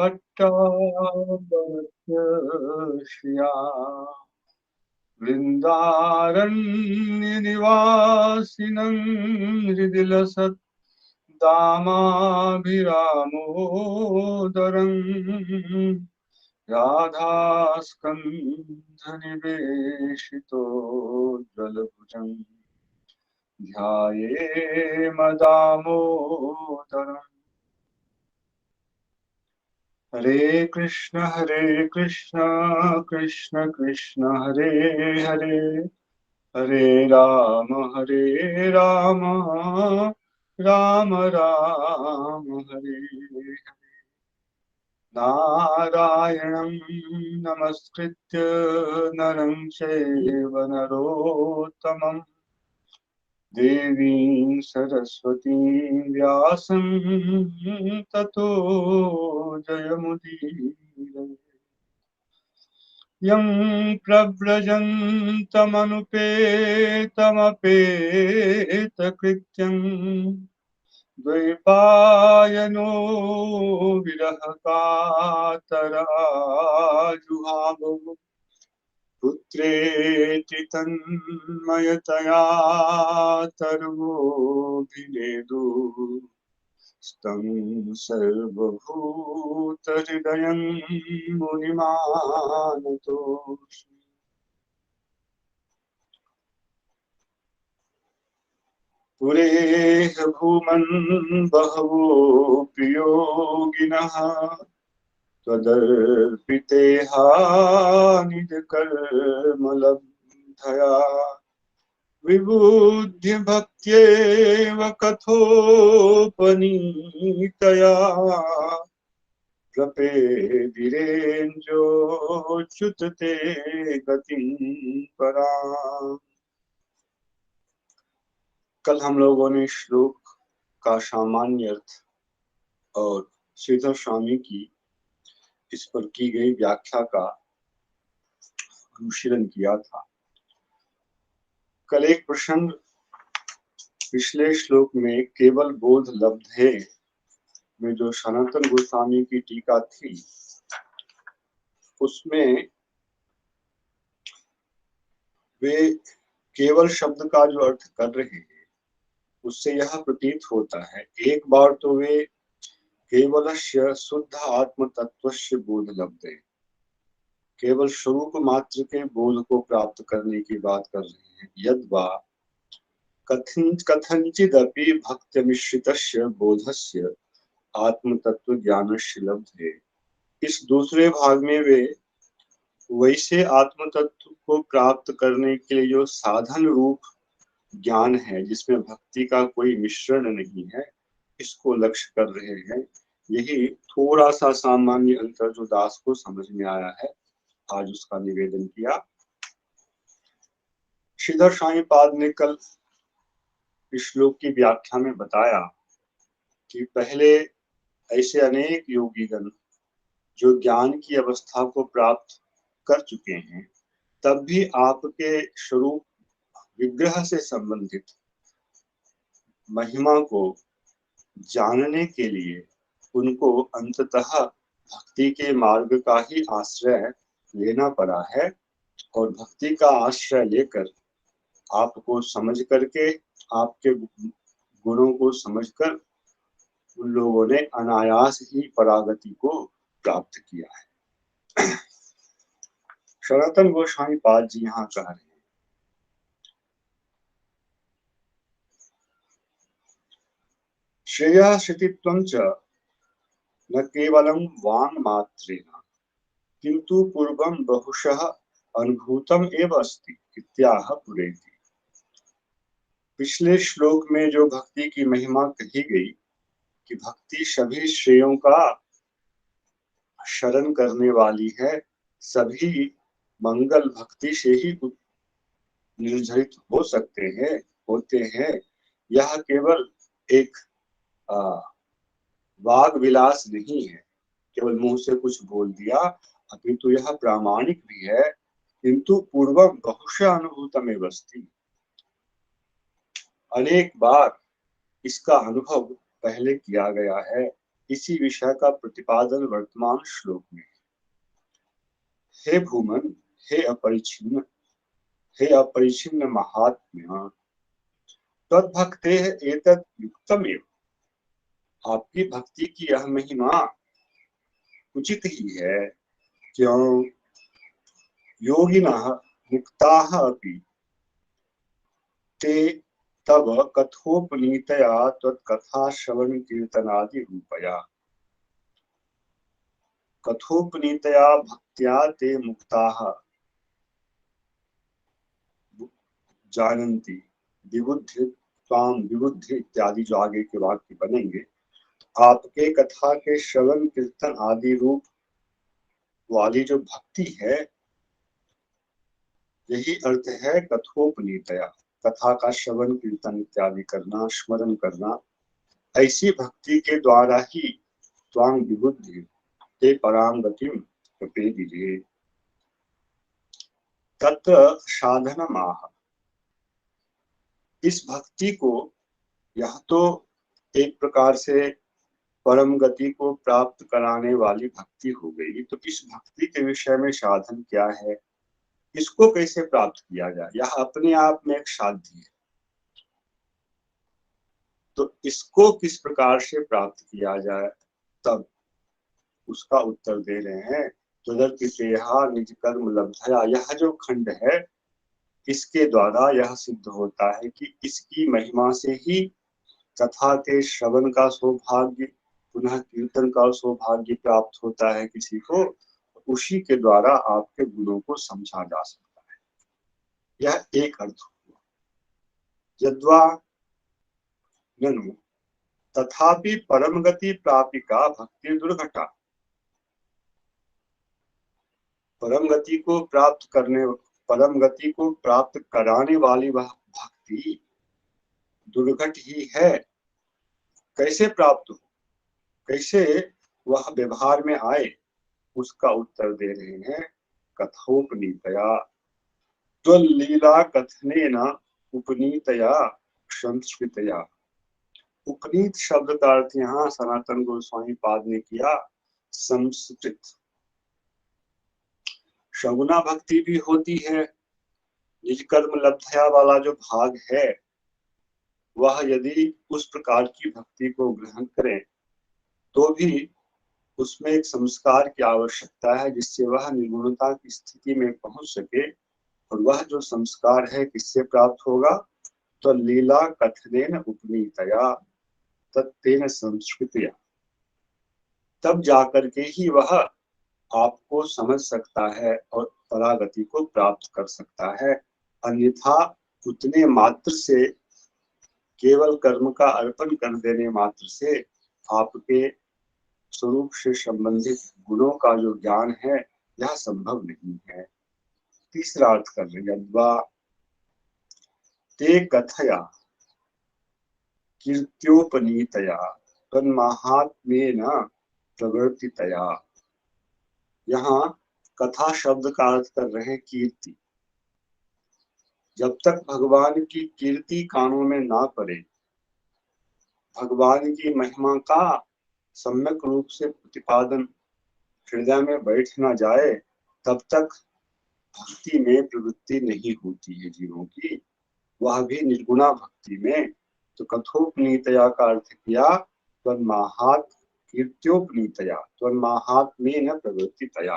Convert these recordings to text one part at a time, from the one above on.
पट्टाभस्त्रिया वृन्दारण्यनिवासिनं हृदि लसत् दामाभिरामोदरम् राधास्कन्धनिवेशितोज्ज्वलभुजम् ध्यायेमदामोदरम्। हरे कृष्ण कृष्ण कृष्ण हरे हरे, हरे राम राम राम हरे हरे। नारायणं नमस्कृत्य नरं चैव नरोत्तमं देवीं सरस्वतीं व्यासं ततो जयमुदीरये। यं प्रव्रजन्तमनुपेतमपेतकृत्यम् द्वैपायनो विरहकातराजुहावो पुत्रेति तन्मयतया तर्वोऽभिनेदु स्तं सर्वभूतहृदयं मुनिमानतोऽस्मि। पुरेह भूमन् बहवो योगिनः त्वदर्पितेहानिजकर्मलब्धया विबुध्य भक्त्येव कथोपनीतया प्रपेदिरेञ्जोच्युत ते गतिं पराम्। कल हम लोगों ने श्लोक का सामान्य अर्थ और श्रीधर स्वामी की इस पर की गई व्याख्या का अनुशीलन किया था। कल एक प्रसंग पिछले श्लोक में केवल बोध लब्ध है में जो सनातन गोस्वामी की टीका थी, उसमें वे केवल शब्द का जो अर्थ कर रहे हैं उससे यह प्रतीत होता है, एक बार तो वे केवलस्य शुद्ध आत्म तत्वस्य बोध लब्धे, केवल स्वरूप मात्र के बोध को प्राप्त करने की बात कर रहे हैं। यद्वा कथंचिदपि भक्ति मिश्रितस्य बोधस्य आत्म तत्व ज्ञानस्य लब्धे, इस दूसरे भाग में वे वैसे आत्म तत्व को प्राप्त करने के लिए जो साधन रूप ज्ञान है जिसमें भक्ति का कोई मिश्रण नहीं है, इसको लक्ष्य कर रहे हैं। यही थोड़ा सा सामान्य अंतर जो दास को समझ में आया है, आज उसका निवेदन किया। श्रीधर स्वामी पाद ने कल इस श्लोक की व्याख्या में बताया कि पहले ऐसे अनेक योगीगण जो ज्ञान की अवस्था को प्राप्त कर चुके हैं, तब भी आपके स्वरूप विग्रह से संबंधित महिमा को जानने के लिए उनको अंततः भक्ति के मार्ग का ही आश्रय लेना पड़ा है, और भक्ति का आश्रय लेकर आपको समझ करके, आपके गुणों को समझकर उन लोगों ने अनायास ही परागति को प्राप्त किया है। सनातन गोस्वामी पाद जी यहाँ कह रहे हैं, श्रेयः स्थितित्वं च न केवलं वांग मात्रेण किंतु पूर्वं बहुशः अनुभूतम एव अस्ति इत्याह पुरेति। पिछले श्लोक में जो भक्ति की महिमा कही गई कि भक्ति सभी श्रेयों का शरण करने वाली है, सभी मंगल भक्ति से ही निर्धारित हो सकते हैं, होते हैं। यह केवल एक वाग विलास नहीं है, केवल मुंह से कुछ बोल दिया, अपितु यह प्रामाणिक भी है। किंतु पूर्वम बहुशः अनुभूतमेव अस्ति, अनेक बार इसका अनुभव पहले किया गया है, इसी विषय का प्रतिपादन वर्तमान श्लोक में। हे भूमन, हे अपरिच्छिन्न, हे अपरिच्छिन्न महात्म्य, तद्भक्ते एतत् युक्तमेव। आपकी भक्ति की यह महिमा उचित ही है। क्यों? योगिनः मुक्ताः अपि ते तब कथोपनीतया त्वत्कथा श्रवण कीर्तनादि रूपया। कथोपनीतया भक्त्या ते मुक्ताः जानन्ति विबुद्धि त्वां विबुद्धि इत्यादि जो आगे के वाक्य बनेंगे। आपके कथा के श्रवण कीर्तन आदि रूप वाली जो भक्ति है, यही अर्थ है कथोपनीतया। कथा का श्रवण कीर्तन इत्यादि करना, स्मरण करना, ऐसी भक्ति के द्वारा ही त्वां विबुद्धि ते परां गतिम प्रपेदिरे। तत्र साधनमाह। इस भक्ति को, यह तो एक प्रकार से परम गति को प्राप्त कराने वाली भक्ति हो गई। तो इस भक्ति के विषय में साधन क्या है, इसको कैसे प्राप्त किया जाए? यह अपने आप में एक साध्य है। तो इसको किस प्रकार से प्राप्त किया जाए, तब उसका उत्तर दे रहे हैं। तदर्पितेहा निज कर्म लब्धया। यह जो खंड है, इसके द्वारा यह सिद्ध होता है कि इसकी महिमा से ही कथा के श्रवण का सौभाग्य, पुनः कीर्तन का सौभाग्य प्राप्त होता है किसी को। उसी के द्वारा आपके गुणों को समझा जा सकता है। यह एक अर्थ हुआ। यद्वा ननु तथापि परम गति प्रापिका भक्ति दुर्घटा। परम गति को प्राप्त करने, परम गति को प्राप्त कराने वाली वह भक्ति दुर्घट ही है। कैसे प्राप्त हो, कैसे वह व्यवहार में आए, उसका उत्तर दे रहे हैं कथोपनीतया। त्वल्लीला कथनेन उपनीतया संस्कृतया। उपनीत शब्द का अर्थ यहाँ सनातन गोस्वामी पाद ने किया संस्कृत। सगुना भक्ति भी होती है। निज कर्म लब्धया वाला जो भाग है, वह यदि उस प्रकार की भक्ति को ग्रहण करें तो भी उसमें एक संस्कार की आवश्यकता है, जिससे वह निर्गुणता की स्थिति में पहुंच सके। और वह जो संस्कार है किससे प्राप्त होगा? तो लीला कथनेन उपनीतया तत्तेन संस्कृतया। तब जाकर के ही वह आपको समझ सकता है और परागति को प्राप्त कर सकता है। अन्यथा उतने मात्र से, केवल कर्म का अर्पण कर देने मात्र से आपके स्वरूप से संबंधित गुणों का जो ज्ञान है, यह संभव नहीं है। तीसरा अर्थ कर रहे यद्वा ते कथया कीर्त्योपनीतया तन्माहात्म्येन प्रवर्तितया। यहाँ कथा शब्द का अर्थ कर रहे कीर्ति। जब तक भगवान की कीर्ति कानों में ना पड़े, भगवान की महिमा का सम्यक रूप से प्रतिपादन हृदय में बैठ ना जाए, तब तक भक्ति में प्रवृत्ति नहीं होती है जीवों की, वह भी निर्गुणा भक्ति में। तो कथोपनीतया का अर्थ किया त्वन्माहात् कीर्त्योपनीतया त्वन्माहात्म्येन प्रवृत्तितया।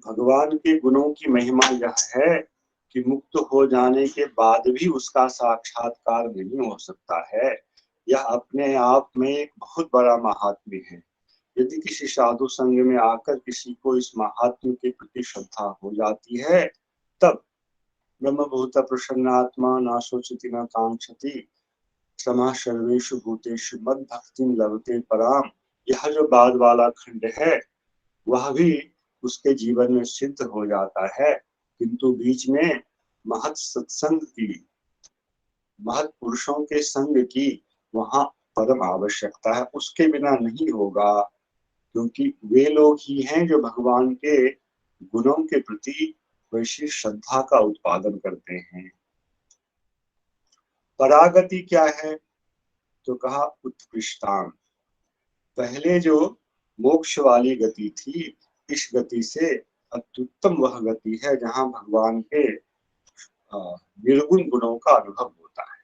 भगवान के गुणों की महिमा यह है कि मुक्त हो जाने के बाद भी उसका साक्षात्कार नहीं हो सकता है। यह अपने आप में एक बहुत बड़ा महात्म्य है। यदि किसी साधु संग में आकर किसी को इस महात्म्य के प्रति श्रद्धा हो जाती है, तब ब्रह्मभूत प्रसन्नात्मा न शोचति न कांक्षति क्षमा सर्वेषु भूतेषु मद भक्ति लभते पराम। यह जो बाद वाला खंड है, वह भी उसके जीवन में सिद्ध हो जाता है। किंतु बीच में महत् सत्संग की, महत् पुरुषों के संग की वहां परम आवश्यकता है। उसके बिना नहीं होगा, क्योंकि वे लोग ही हैं जो भगवान के गुणों के प्रति वैसी श्रद्धा का उत्पादन करते हैं। परागति क्या है? तो कहा उत्कृष्टान। पहले जो मोक्ष वाली गति थी, इस गति से अत्युत्तम वह गति है जहाँ भगवान के निर्गुण गुणों का अनुभव होता है।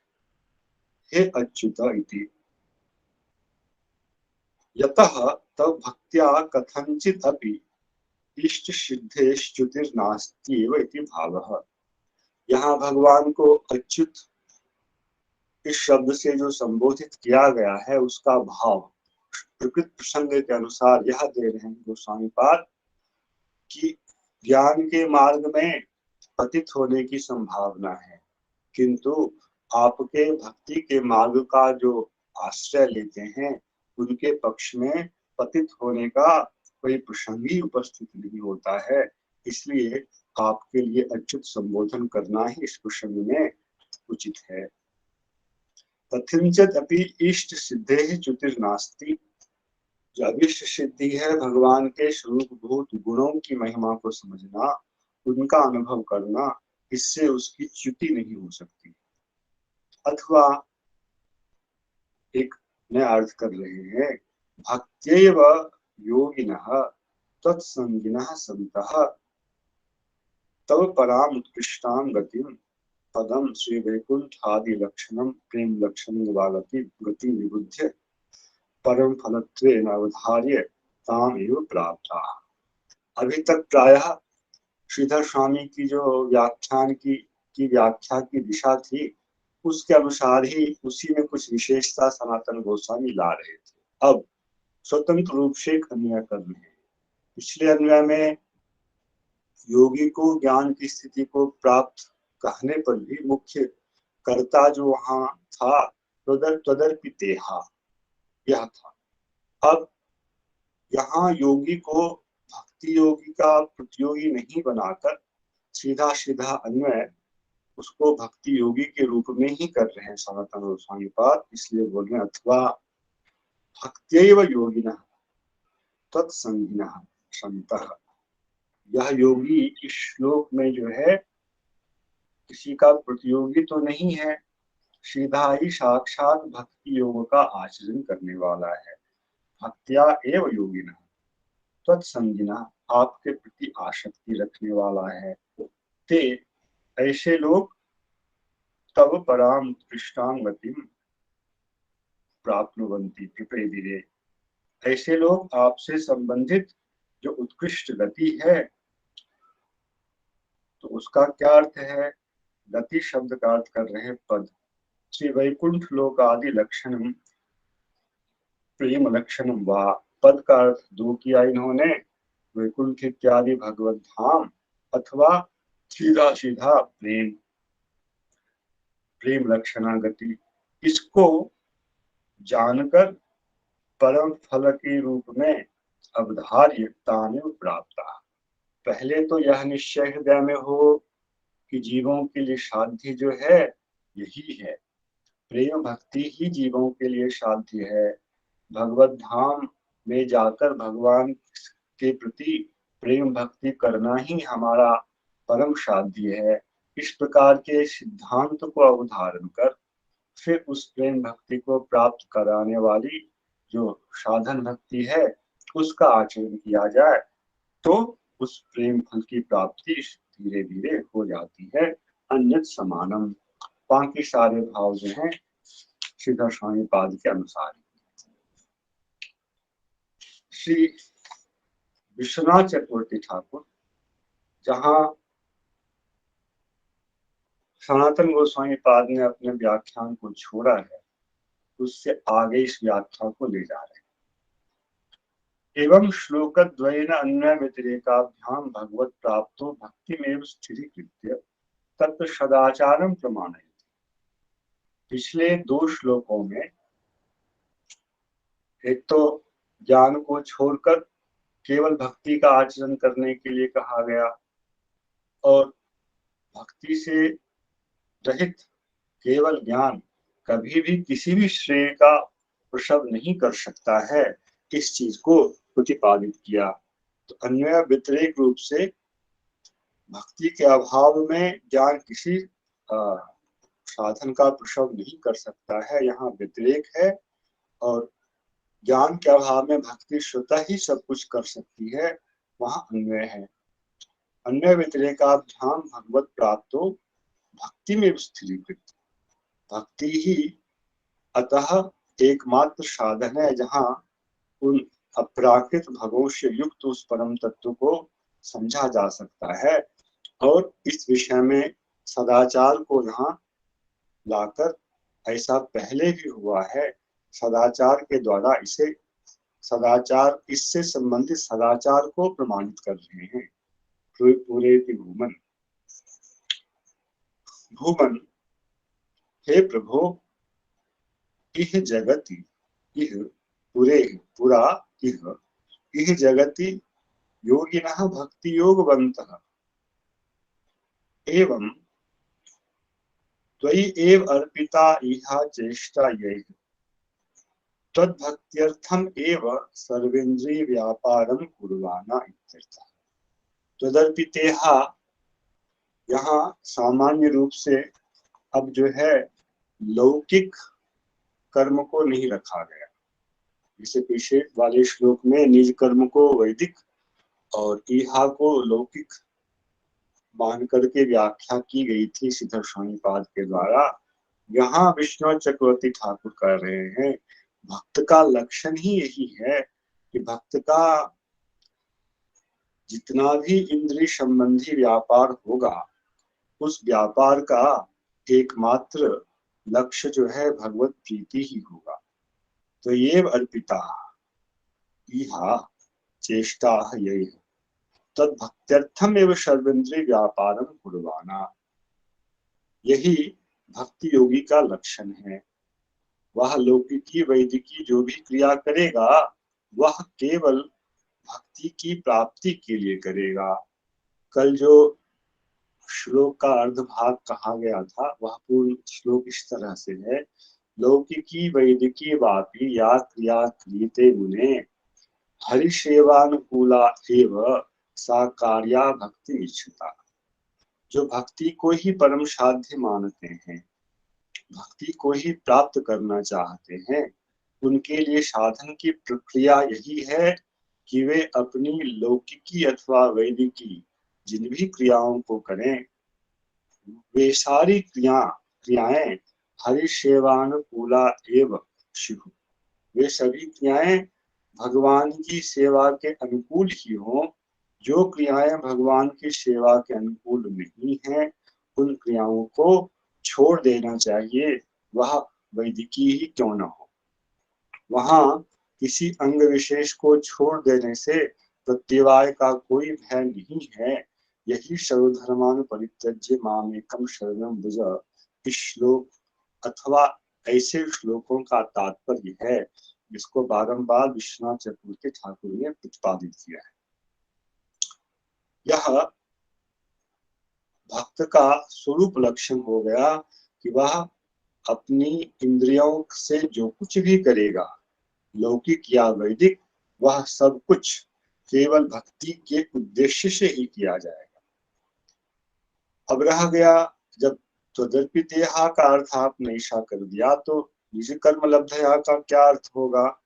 हे अच्युत इति यतः तव भक्त्या कथंचित अपि इष्ट सिद्धेश्च्युतिर्नास्ति एव इति भावः। यहाँ भगवान को अच्युत इस शब्द से जो संबोधित किया गया है उसका भाव प्रकृत प्रसंग के अनुसार यह दे रहे हैं गोस्वामी पाद कि ज्ञान के मार्ग में पतित होने की संभावना है, किंतु आपके भक्ति के मार्ग का जो आश्रय लेते हैं उनके पक्ष में पतित होने का कोई प्रसंग ही उपस्थित नहीं होता है। इसलिए आपके लिए अच्युत संबोधन करना ही इस प्रसंग में उचित है। तथिंचत अपि इष्ट सिद्धे च्युतिर्नास्ति, जो अभिष्ट सिद्धि है भगवान के स्वरूप भूत गुणों की महिमा को समझना, उनका अनुभव करना, इससे उसकी च्युति नहीं हो सकती। अथवा एक नया अर्थ कर रहे हैं, भक्त्यैव योगिनः तत्संगिनः सन्तः तव पराम उत्कृष्टां गतिं पदम श्री वैकुंठ आदि लक्षणम प्रेम लक्षण वागति गति विबुध्य परम फलत्वेन अवधार्य ताम एव प्राप्ता। अभी तक प्रायः श्रीधर स्वामी की जो व्याख्यान की व्याख्या की दिशा थी उसके अनुसार ही उसी में कुछ विशेषता सनातन गोस्वामी ला रहे थे। अब स्वतंत्र रूप से एक अन्वय कर रहे हैं। पिछले अन्वय में योगी को ज्ञान की स्थिति को प्राप्त कहने पर भी मुख्य कर्ता जो वहां था त्वदर्पितेहा यह था। अब यहाँ योगी को भक्ति योगी का प्रतियोगी नहीं बनाकर सीधा सीधा अन्वय उसको भक्ति योगी के रूप में ही कर रहे हैं सनातन गोस्वामी पाद। इसलिए बोल रहे हैं अथवा भक्त्यैव योगिनः तत्संगिनः सन्तः। यह योगी इस श्लोक में जो है किसी का प्रतियोगी तो नहीं है, सीधा ही साक्षात भक्ति योग का आचरण करने वाला है। भक्त्या एव योगिनः तत्संगिनः, आपके प्रति आसक्ति रखने वाला है। ते ऐसे लोग तब पराम उत्कृष्टां गतिं प्राप्नुवन्ति प्रपेदिरे, ऐसे लोग आपसे संबंधित जो उत्कृष्ट गति है, तो उसका क्या अर्थ है? गति शब्द का अर्थ कर रहे हैं पद। श्री वैकुंठ लोक आदि लक्षणम प्रेम लक्षणम वा, पद का अर्थ दो किया इन्होंने, वैकुंठ इत्यादि भगवत धाम अथवा सीधा सीधा प्रेम, प्रेम लक्षणा गति। इसको जानकर परम फल के रूप में अवधार्य तामेव प्राप्त। पहले तो यह निश्चय हृदय में हो कि जीवों के लिए साध्य जो है यही है, प्रेम भक्ति ही जीवों के लिए साध्य है। भगवत धाम में जाकर भगवान के प्रति प्रेम भक्ति करना ही हमारा परम साध्य है। इस प्रकार के सिद्धांत को अवधारण कर फिर उस प्रेम भक्ति को प्राप्त कराने वाली जो साधन भक्ति है उसका आचरण किया जाए तो उस प्रेम फल की प्राप्ति धीरे धीरे हो जाती है। अन्यत समानम, बाकी सारे भाव जो हैं श्रीधर स्वामी पाद के अनुसार। श्री विश्वनाथ चक्रवर्ती ठाकुर जहाँ सनातन गोस्वामी पाद ने अपने व्याख्यान को छोड़ा है उससे आगे इस व्याख्या को ले जा रहे हैं। एवं श्लोकद्वयेन अन्वय व्यतिरेकाभ्याम भगवत प्राप्तो भक्तिमेव स्थिरीकृत्य तत्र सदाचारम प्रमाणयति। पिछले दो श्लोकों में एक तो ज्ञान को छोड़कर केवल भक्ति का आचरण करने के लिए कहा गया और भक्ति से रहित केवल ज्ञान कभी भी किसी भी श्रेय का प्रसव नहीं कर सकता है, इस चीज को प्रतिपादित किया। तो अन्वय व्यतिरेक रूप से भक्ति के अभाव में ज्ञान किसी साधन का प्रसव नहीं कर सकता है, यहाँ व्यतिरेक है। और ज्ञान के अभाव में भक्ति स्वतः ही सब कुछ कर सकती है, वहां अन्वय है। अन्वय व्यतिरेकाभ्याम भगवत प्राप्तो भक्ति में स्थिरीकृत। भक्ति ही अतः एकमात्र साधन है जहाँ उन अपराकृत भगों से युक्त उस परम तत्व को समझा जा सकता है, और इस विषय में सदाचार को यहाँ लाकर, ऐसा पहले भी हुआ है, सदाचार के द्वारा इसे सदाचार इससे संबंधित सदाचार को प्रमाणित कर रहे हैं। पूरे भूमन भूमन हे प्रभु, इह जगति इह पुरे पुरा इह इह जगति योगिनः भक्ति योगवन्तः एवं त्वयि एव अर्पिता इहा चेष्टा यैः तद्भक्त्यर्थम एव सर्वेन्द्रिय व्यापारम कुर्वाणा इत्यर्थः। तदर्पितेहा यहाँ सामान्य रूप से अब जो है लौकिक कर्म को नहीं रखा गया। इसे पीछे वाले श्लोक में निज कर्म को वैदिक और इहा को लौकिक मान करके व्याख्या की गई थी श्रीधर स्वामीपाद के द्वारा। यहाँ विष्णु चक्रवर्ती ठाकुर कह रहे हैं भक्त का लक्षण ही यही है कि भक्त का जितना भी इंद्रिय संबंधी व्यापार होगा, उस व्यापार का एकमात्र लक्ष्य जो है भगवत प्रीति ही होगा। तो ये अर्पिता इहा चेष्टा यही है तद भक्त्यर्थम एवं सर्वेन्द्रिय व्यापारम कुर्वाणा, यही भक्ति योगी का लक्षण है। वह लौकिकी वैदिकी जो भी क्रिया करेगा वह केवल भक्ति की प्राप्ति के लिए करेगा। कल जो श्लोक का अर्ध भाग कहा गया था वह पूर्ण श्लोक इस तरह से है, लौकिकी वैदिकी वापि या क्रिया क्रियते मुने हरिसेवानुकूला एव सा कार्या भक्ति इच्छता। जो भक्ति को ही परम साध्य मानते हैं, भक्ति को ही प्राप्त करना चाहते हैं, उनके लिए साधन की प्रक्रिया यही है कि वे अपनी लौकिकी अथवा वैदिकी जिन भी क्रियाओं को करें, वे सारी क्रियाएं हरि सेवानुकूला एवं शिव, वे सभी क्रियाएं भगवान की सेवा के अनुकूल ही हों। जो क्रियाएं भगवान की सेवा के अनुकूल नहीं है, उन क्रियाओं को छोड़ देना चाहिए, वह वैदिकी ही क्यों न हो। वहां किसी अंग विशेष को छोड़ देने से प्रत्यवाय का कोई भय नहीं है। यही सर्वधर्मानु परित्यज्य मामेकं शरणं व्रज, इस श्लोक अथवा ऐसे श्लोकों का तात्पर्य है जिसको बारंबार विश्वनाथ चतुर्थी ठाकुर ने प्रतिपादित किया है। यह भक्त का स्वरूप लक्षण हो गया कि वह अपनी इंद्रियों से जो कुछ भी करेगा, लौकिक या वैदिक, वह सब कुछ केवल भक्ति के उद्देश्य से ही किया जाएगा। अब रह गया जब त्वदर्पितेहा का अर्थ आपने ऐसा कर दिया तो निज कर्म लब्धया का क्या अर्थ होगा,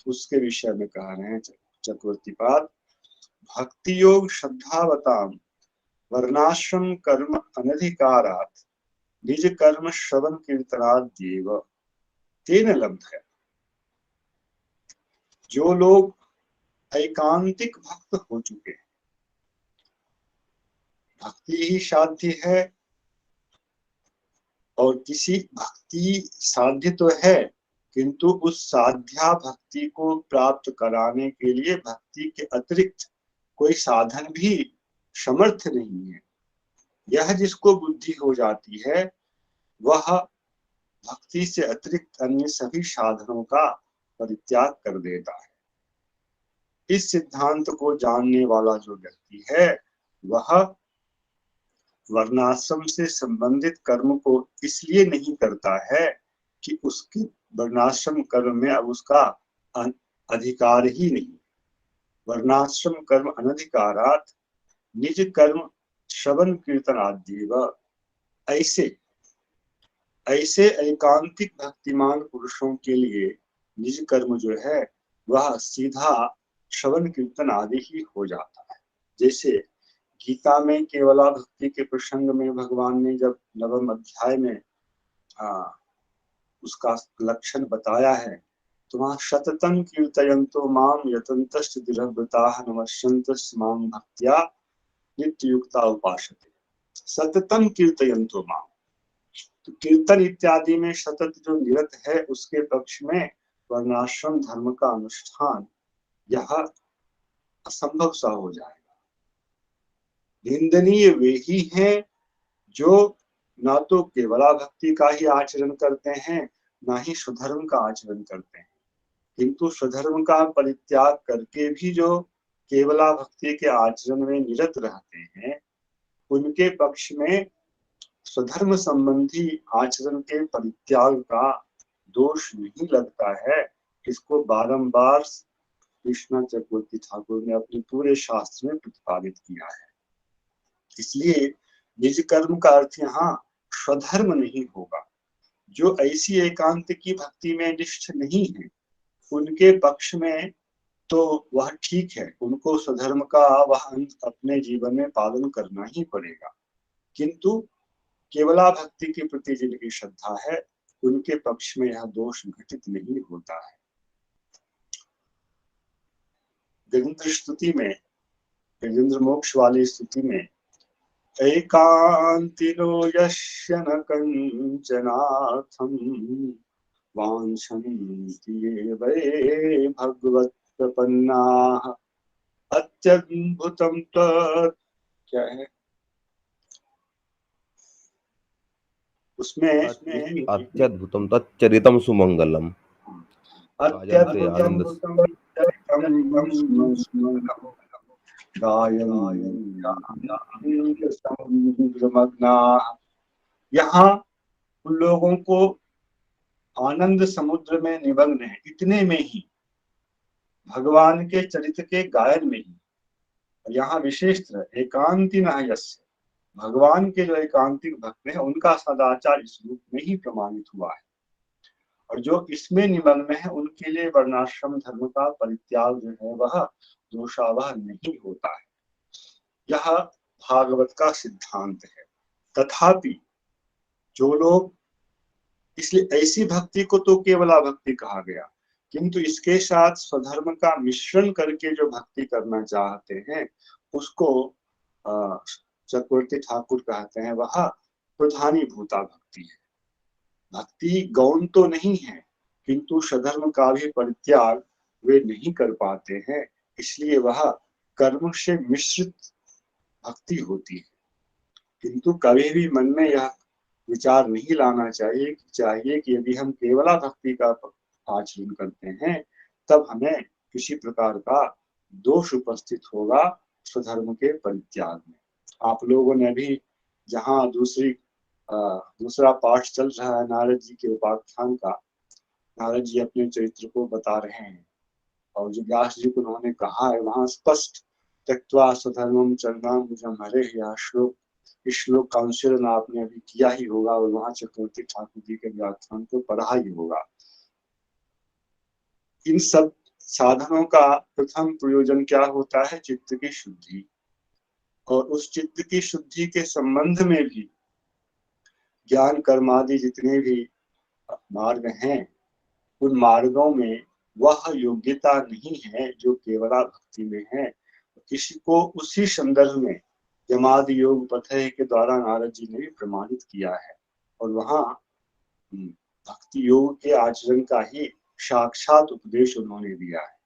उसके विषय में कह रहे हैं चक्रवर्ती पाद। भक्ति योग श्रद्धावताम वर्णाश्रम कर्म अनधिकारात् निज कर्म श्रवण कीर्तनाद्येव तेन लब्धया। जो लोग एकांतिक भक्त हो चुके हैं, भक्ति ही साध्य है, और किसी भक्ति साध्य तो है किंतु उस साध्या भक्ति को प्राप्त कराने के लिए भक्ति के अतिरिक्त कोई साधन भी समर्थ नहीं है। यह जिसको बुद्धि हो जाती है वह भक्ति से अतिरिक्त अन्य सभी साधनों का परित्याग कर देता है। इस सिद्धांत को जानने वाला जो व्यक्ति है वह वर्णाश्रम से संबंधित कर्म को इसलिए नहीं करता है कि उसके वर्णाश्रम कर्म में अब उसका अधिकार ही नहीं। वर्णाश्रम कर्म अनधिकारात् निज कर्म श्रवण कीर्तन आदि, ऐसे एकांतिक भक्तिमान पुरुषों के लिए निज कर्म जो है वह सीधा श्रवण कीर्तन आदि ही हो जाता है। जैसे गीता में केवला भक्ति के प्रसंग में भगवान ने जब नवम अध्याय में उसका लक्षण बताया है, तो वहाँ सततं कीर्तयन्तो माम यतन्तश्च दृढव्रताः नमस्यन्तश्च माम भक्त्या नित्ययुक्ता उपासते। सततं कीर्तयन्तो माम, तो कीर्तन इत्यादि में सतत जो निरत है उसके पक्ष में वर्णाश्रम धर्म का अनुष्ठान यह असंभव सा हो जाएगा। निंदनीय वे ही हैं जो ना तो केवला भक्ति का ही आचरण करते हैं, ना ही स्वधर्म का आचरण करते हैं, किंतु स्वधर्म का परित्याग करके भी जो केवला भक्ति के आचरण में निरत रहते हैं, उनके पक्ष में स्वधर्म संबंधी आचरण के परित्याग का दोष नहीं लगता है। इसको बारंबार कृष्णा चक्रवर्ती ठाकुर ने अपने पूरे शास्त्र में प्रतिपादित किया है। इसलिए निज कर्म का अर्थ यहाँ स्वधर्म नहीं होगा। जो ऐसी एकांत की भक्ति में निष्ठ नहीं है, उनके पक्ष में तो वह ठीक है, उनको स्वधर्म का वह अंत अपने जीवन में पालन करना ही पड़ेगा, किंतु केवला भक्ति के प्रति जिनकी श्रद्धा है, उनके पक्ष में यह दोष घटित नहीं होता है। गजेंद्र स्तुति में, गजेंद्र मोक्ष वाली स्तुति में, एकांतिनो यस्य न कंचनार्थं वाञ्छन्ति ये वै भगवत्प्रपन्नाः अत्यद्भुतं तत्, क्या है उसमें, अत्यद्भुतं तच्चरितं सुमंगलम, गायन से आनंद यहाँ उन लोगों को आनंद समुद्र में निमग्न है, इतने में ही भगवान के चरित्र के गायन में ही। यहाँ विशेषतः एकांति न यस्य, भगवान के जो एकांतिक भक्त हैं उनका सदाचार इस रूप में ही प्रमाणित हुआ है, और जो इसमें निमग्न है उनके लिए वर्णाश्रम धर्म का परित्याग जो है वह दोषावह नहीं होता है। यह भागवत का सिद्धांत है। तथापि जो लोग, इसलिए ऐसी भक्ति को तो केवला भक्ति कहा गया, किंतु इसके साथ स्वधर्म का मिश्रण करके जो भक्ति करना चाहते हैं उसको चक्रवर्ती ठाकुर कहते हैं वह प्रधानी भूता भक्ति है। भक्ति गौण तो नहीं है, किंतु स्वधर्म का भी परित्याग वे नहीं कर पाते हैं, इसलिए वह कर्म से मिश्रित भक्ति होती है। किंतु कभी भी मन में यह विचार नहीं लाना चाहिए कि यदि हम केवला भक्ति का आचरण करते हैं तब हमें किसी प्रकार का दोष उपस्थित होगा स्वधर्म के परित्याग में। आप लोगों ने भी जहाँ दूसरा पाठ चल रहा है नारद जी के उपाख्यान का, नारद जी अपने चरित्र को बता रहे हैं, और जो व्यास जी को उन्होंने कहा है वहां स्पष्ट त्यक्त्वा स्वधर्मम चरणाम्बुजं हरेः, यह श्लोक, इस श्लोक का अनुशीलन आपने अभी किया ही होगा और वहां चक्रवर्ती ठाकुर जी के व्याख्यान को पढ़ा ही होगा। इन सब साधनों का प्रथम प्रयोजन क्या होता है? चित्त की शुद्धि, और उस चित्त की शुद्धि के संबंध में भी ज्ञान कर्मादि जितने भी मार्ग हैं, उन मार्गों में वह योग्यता नहीं है जो केवला भक्ति में है। किसी को उसी संदर्भ में यमाद योग पथय के द्वारा नारद जी ने भी प्रमाणित किया है, और वहां भक्ति योग के आचरण का ही साक्षात उपदेश उन्होंने दिया है।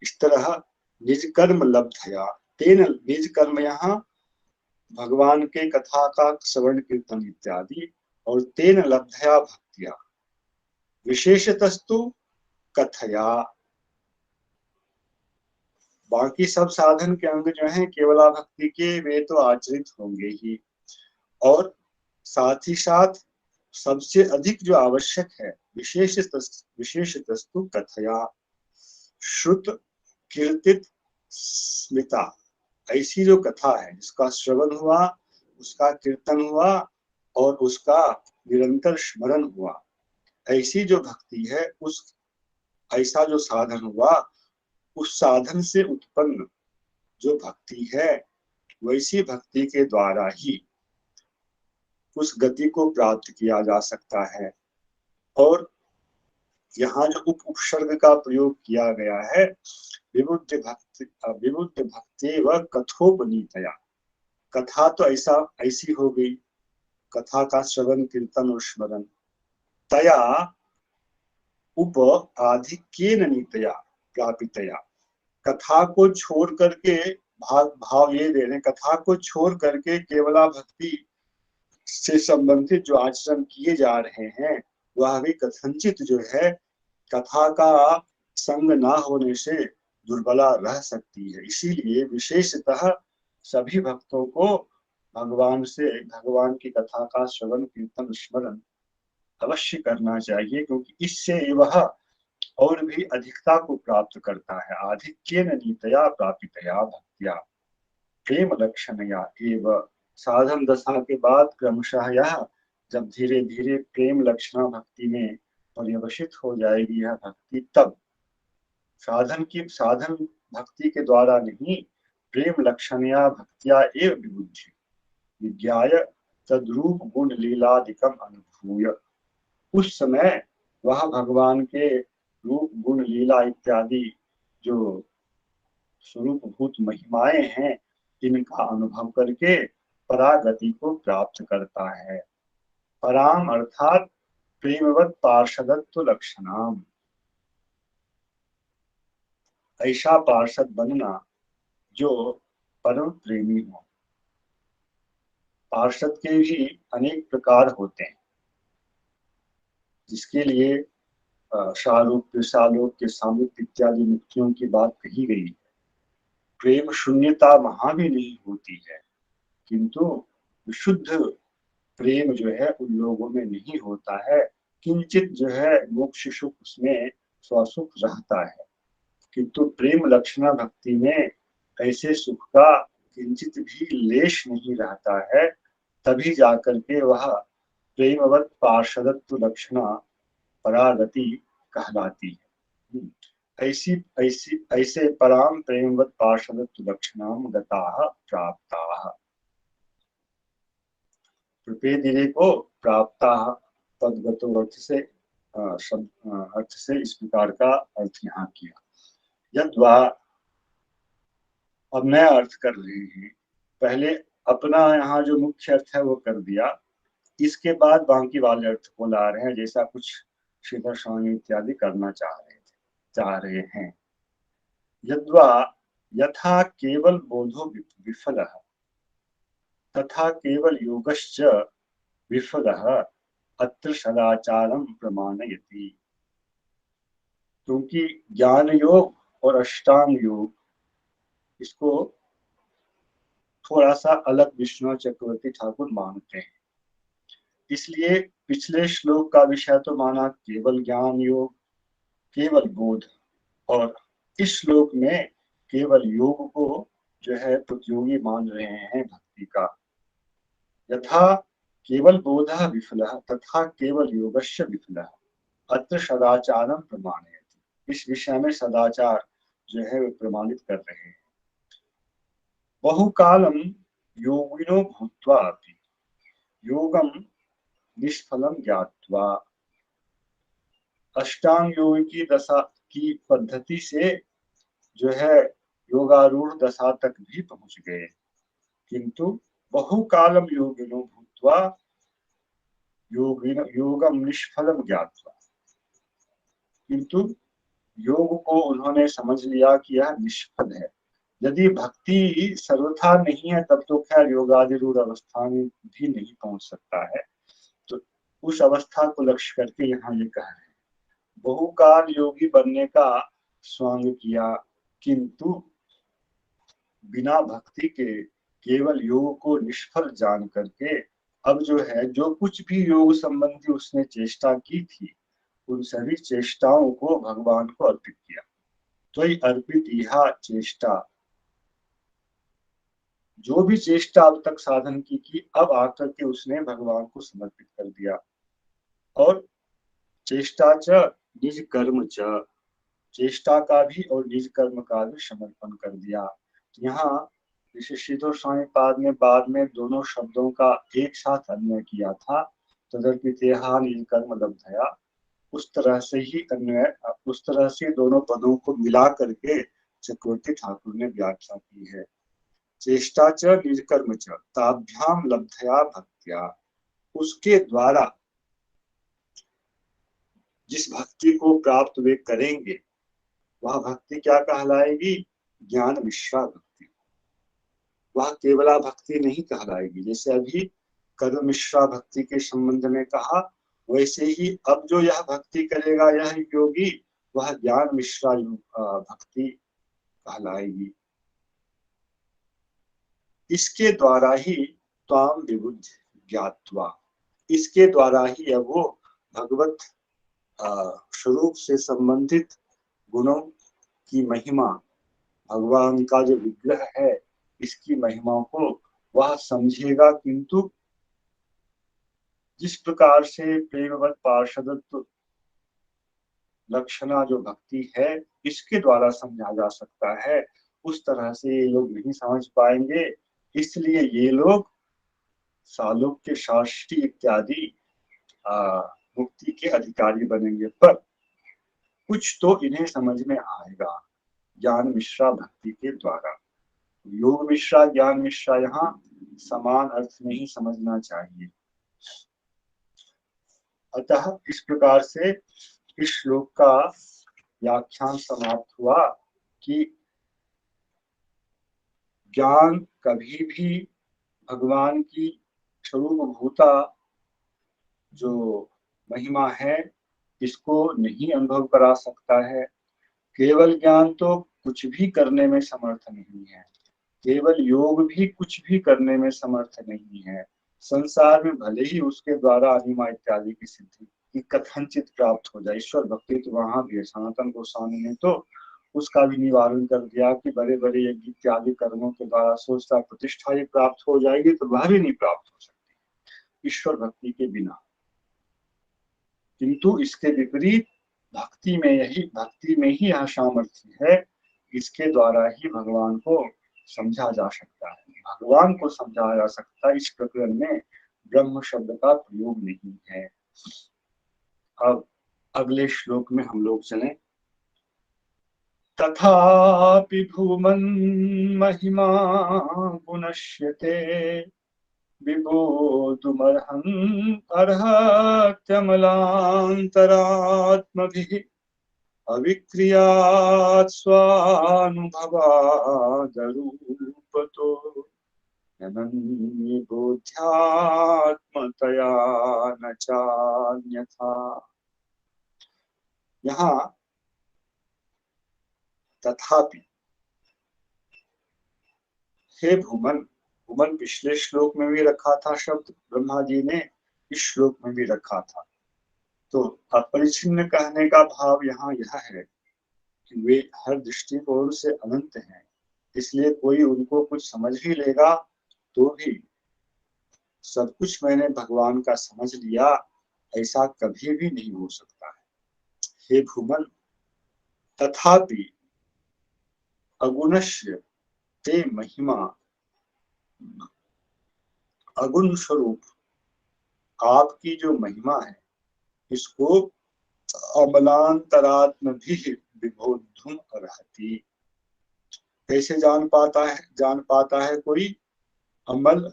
इस तरह निज कर्म लब्धया, तेन निज कर्म यहाँ भगवान के कथा का श्रवण कीर्तन इत्यादि, और तेन लब्धया भक्तिया विशेषतस्तु कथया, बाकी सब साधन के अंग जो हैं केवला भक्ति के वे तो आचरित होंगे ही, और साथ ही साथ सबसे अधिक जो आवश्यक है विशेषतस्तु कथया, श्रुत कीर्तित स्मिता, ऐसी जो कथा है जिसका श्रवण हुआ, उसका कीर्तन हुआ और उसका निरंतर स्मरण हुआ, ऐसी जो भक्ति है उस ऐसा जो साधन हुआ, उस साधन से उत्पन्न जो भक्ति है, वैसी भक्ति के द्वारा ही उस गति को प्राप्त किया जा सकता है। और यहाँ जो उपसर्ग का प्रयोग किया गया है, विबुद्ध भक्ति व कथोपनीतया, कथा तो ऐसी हो गई, कथा का श्रवण कीर्तन और स्मरण, तया उप आधिक्येन नीतया प्रापितया, कथा को छोड़ करके, भाव ये दे रहे, कथा को छोड़ करके केवला भक्ति से संबंधित जो आचरण किए जा रहे हैं, वह भी कथनचित जो है कथा का संग ना होने से दुर्बला रह सकती है। इसीलिए विशेषतः सभी भक्तों को भगवान की कथा का श्रवण कीर्तन स्मरण अवश्य करना चाहिए, क्योंकि इससे वह और भी अधिकता को प्राप्त करता है। आधिक्येन नीतया प्रापितया भक्त्या प्रेम लक्षणया एवं साधन दशा के बाद क्रमशः यह जब धीरे धीरे प्रेम लक्षणा भक्ति में पर्यवसित हो जाएगी यह भक्ति, तब साधन भक्ति के द्वारा नहीं, प्रेम लक्षणया भक्त्या एव विबुद्धि विज्ञाय तद्रूप गुण लीलादिकम अनुभूय, उस समय वह भगवान के रूप गुण लीला इत्यादि जो स्वरूप भूत महिमाएं हैं, इनका अनुभव करके परागति को प्राप्त करता है। पराम अर्थात प्रेमवत पार्षदत्व लक्षणाम, ऐसा पार्षद बनना जो परम प्रेमी हो। पार्षद के भी अनेक प्रकार होते हैं, जिसके लिए शारूप्य सालोक्य सामिप्य इत्यादि मुक्तियों की बात कही गई है। प्रेम शून्यता वहां भी नहीं होती है, किंतु विशुद्ध प्रेम जो है उन लोगों में नहीं होता है। किंचित जो है मोक्ष सुख उसमें स्वसुख रहता है, किंतु प्रेम लक्षणा भक्ति में ऐसे सुख का किंचित भी लेश नहीं रहता है। तभी जाकर के वह प्रेमवत पार्षदत्व लक्षणा परागति कहलाती है। ऐसे पराम प्रेमवत पार्षदत्व लक्षणाम गताः प्राप्ताः, प्रपेदिरे को प्राप्ताः तद्गतो अर्थ से इस प्रकार का अर्थ यहाँ किया। यद्वा, अब नया अर्थ कर रहे हैं, पहले अपना यहाँ जो मुख्य अर्थ है वो कर दिया, इसके बाद बाकी वाले अर्थ को ला रहे हैं, जैसा कुछ श्रीधर स्वामी इत्यादि करना चाह रहे हैं। यद्वा यथा केवल बोधो विफलः तथा केवल योगश्च विफलः अत्र सदाचारम प्रमाणयति, क्योंकि ज्ञान योग और अष्टांग योग, इसको थोड़ा सा अलग विष्णु चक्रवर्ती ठाकुर मानते हैं। इसलिए पिछले श्लोक का विषय तो माना केवल ज्ञान योग, केवल बोध, और इस श्लोक में केवल योग को जो है प्रतियोगी मान रहे हैं भक्ति का। यथा केवल बोधः विफलः तथा केवल योगस्य विफलः अत्र सदाचारम प्रमाणयति, इस विषय में सदाचार जो है वे प्रमाणित कर रहे हैं। बहुकालम योगिनो भूत्वा अपि योगम निष्फलम ज्ञात्वा, अष्टांग योग की दशा की पद्धति से जो है योगारूढ़ दशा तक भी पहुंच गए, किंतु बहुकालम योगिनो भूत्वा योगम निष्फलम ज्ञात्वा, किंतु योग को उन्होंने समझ लिया कि यह निष्फल है। यदि भक्ति सर्वथा नहीं है, तब तो खैर योगादिरूढ़ अवस्था में भी नहीं पहुंच सकता है। तो उस अवस्था को लक्ष्य करके यहाँ ये कह रहे हैं, बहुकाल योगी बनने का स्वांग किया, किंतु बिना भक्ति के केवल योग को निष्फल जान करके अब जो है जो कुछ भी योग संबंधी उसने चेष्टा की थी, उन सभी चेष्टाओं को भगवान को अर्पित किया। तो ये अर्पित यह चेष्टा, जो भी चेष्टा अब तक साधन की अब आकर के उसने भगवान को समर्पित कर दिया। और चेष्टा च निज कर्म च, चेष्टा का भी और निज कर्म का भी समर्पण कर दिया। यहाँ जैसे श्रीधर स्वामी पाद ने बाद में दोनों शब्दों का एक साथ अन्वय किया था, तदर्पितेहा निज कर्म लब्धया, उस तरह से ही अन्वय, उस तरह से दोनों पदों को मिला करके चक्रवर्ती ठाकुर ने व्याख्या की है। चेष्टा च निज कर्म च ताभ्याम लब्धया भक्त्या, उसके द्वारा जिस भक्ति को प्राप्त वे करेंगे वह भक्ति क्या कहलाएगी? ज्ञान मिश्रा भक्ति। वह केवला भक्ति नहीं कहलाएगी। जैसे अभी कर्म मिश्रा भक्ति के संबंध में कहा, वैसे ही अब जो यह भक्ति करेगा यह योगी, वह ज्ञान मिश्रा भक्ति कहलाएगी। इसके द्वारा ही त्वाम विबुद्ध ज्ञात्वा, इसके द्वारा ही अब वो भगवत स्वरूप से संबंधित गुणों की महिमा, भगवान का जो विग्रह है इसकी महिमा को वह समझेगा। किंतु जिस प्रकार से प्रेमवत पार्षदत्व लक्षणा जो भक्ति है इसके द्वारा समझा जा सकता है, उस तरह से ये लोग नहीं समझ पाएंगे। इसलिए ये लोग सालोक्य शास्त्री इत्यादि मुक्ति के अधिकारी बनेंगे, पर कुछ तो इन्हें समझ में आएगा ज्ञान मिश्रा भक्ति के द्वारा। योग मिश्रा ज्ञान मिश्रा यहाँ समान अर्थ में ही समझना चाहिए। अतः इस प्रकार से इस श्लोक का व्याख्यान समाप्त हुआ कि ज्ञान कभी भी भगवान की स्वरूप भूता जो महिमा है इसको नहीं अनुभव करा सकता है। केवल ज्ञान तो कुछ भी करने में समर्थ नहीं है, केवल योग भी कुछ भी करने में समर्थ नहीं है। संसार में भले ही उसके द्वारा अनिमा इत्यादि की सिद्धि की कथनचित प्राप्त हो जाए, ईश्वर भक्ति तो वहां भी है। सनातन गोस्वामी ने तो उसका भी निवारण कर दिया कि बड़े बड़े यज्ञ इत्यादि कर्मों के द्वारा सोचता प्रतिष्ठा ही प्राप्त हो जाएगी, तो वह भी नहीं प्राप्त हो सकती ईश्वर भक्ति के बिना। किंतु इसके विपरीत भक्ति में ही यह सामर्थ्य है, इसके द्वारा ही भगवान को समझा जा सकता है। भगवान को समझा जा सकता है, इस प्रकरण में ब्रह्म शब्द का प्रयोग नहीं है। अब अगले श्लोक में हम लोग चलें। तथापि भूमन् महिमा गुणश्यते विबोधुमर्हन् अर्हत्यमलान्तरात्मभिः अविक्रियात् स्वानुभवादरूपतो बोध्यात्मतया न चान्यथा। यहाँ तथापि, हे भूमन, भूमन पिछले श्लोक में भी रखा था शब्द, ब्रह्मा जी ने इस श्लोक में भी रखा था। तो अपरिच्छिन्न कहने का भाव यहाँ यह है कि वे हर दृष्टिकोण से अनंत हैं, इसलिए कोई उनको कुछ समझ ही लेगा तो भी सब कुछ मैंने भगवान का समझ लिया, ऐसा कभी भी नहीं हो सकता है। हे भूमन, तथापि अगुणस्य ते महिमा, अगुण स्वरूप आपकी जो महिमा है इसको अमलांतरात्म भी विबोधुम अर्हति। कैसे जान पाता है कोई? अमल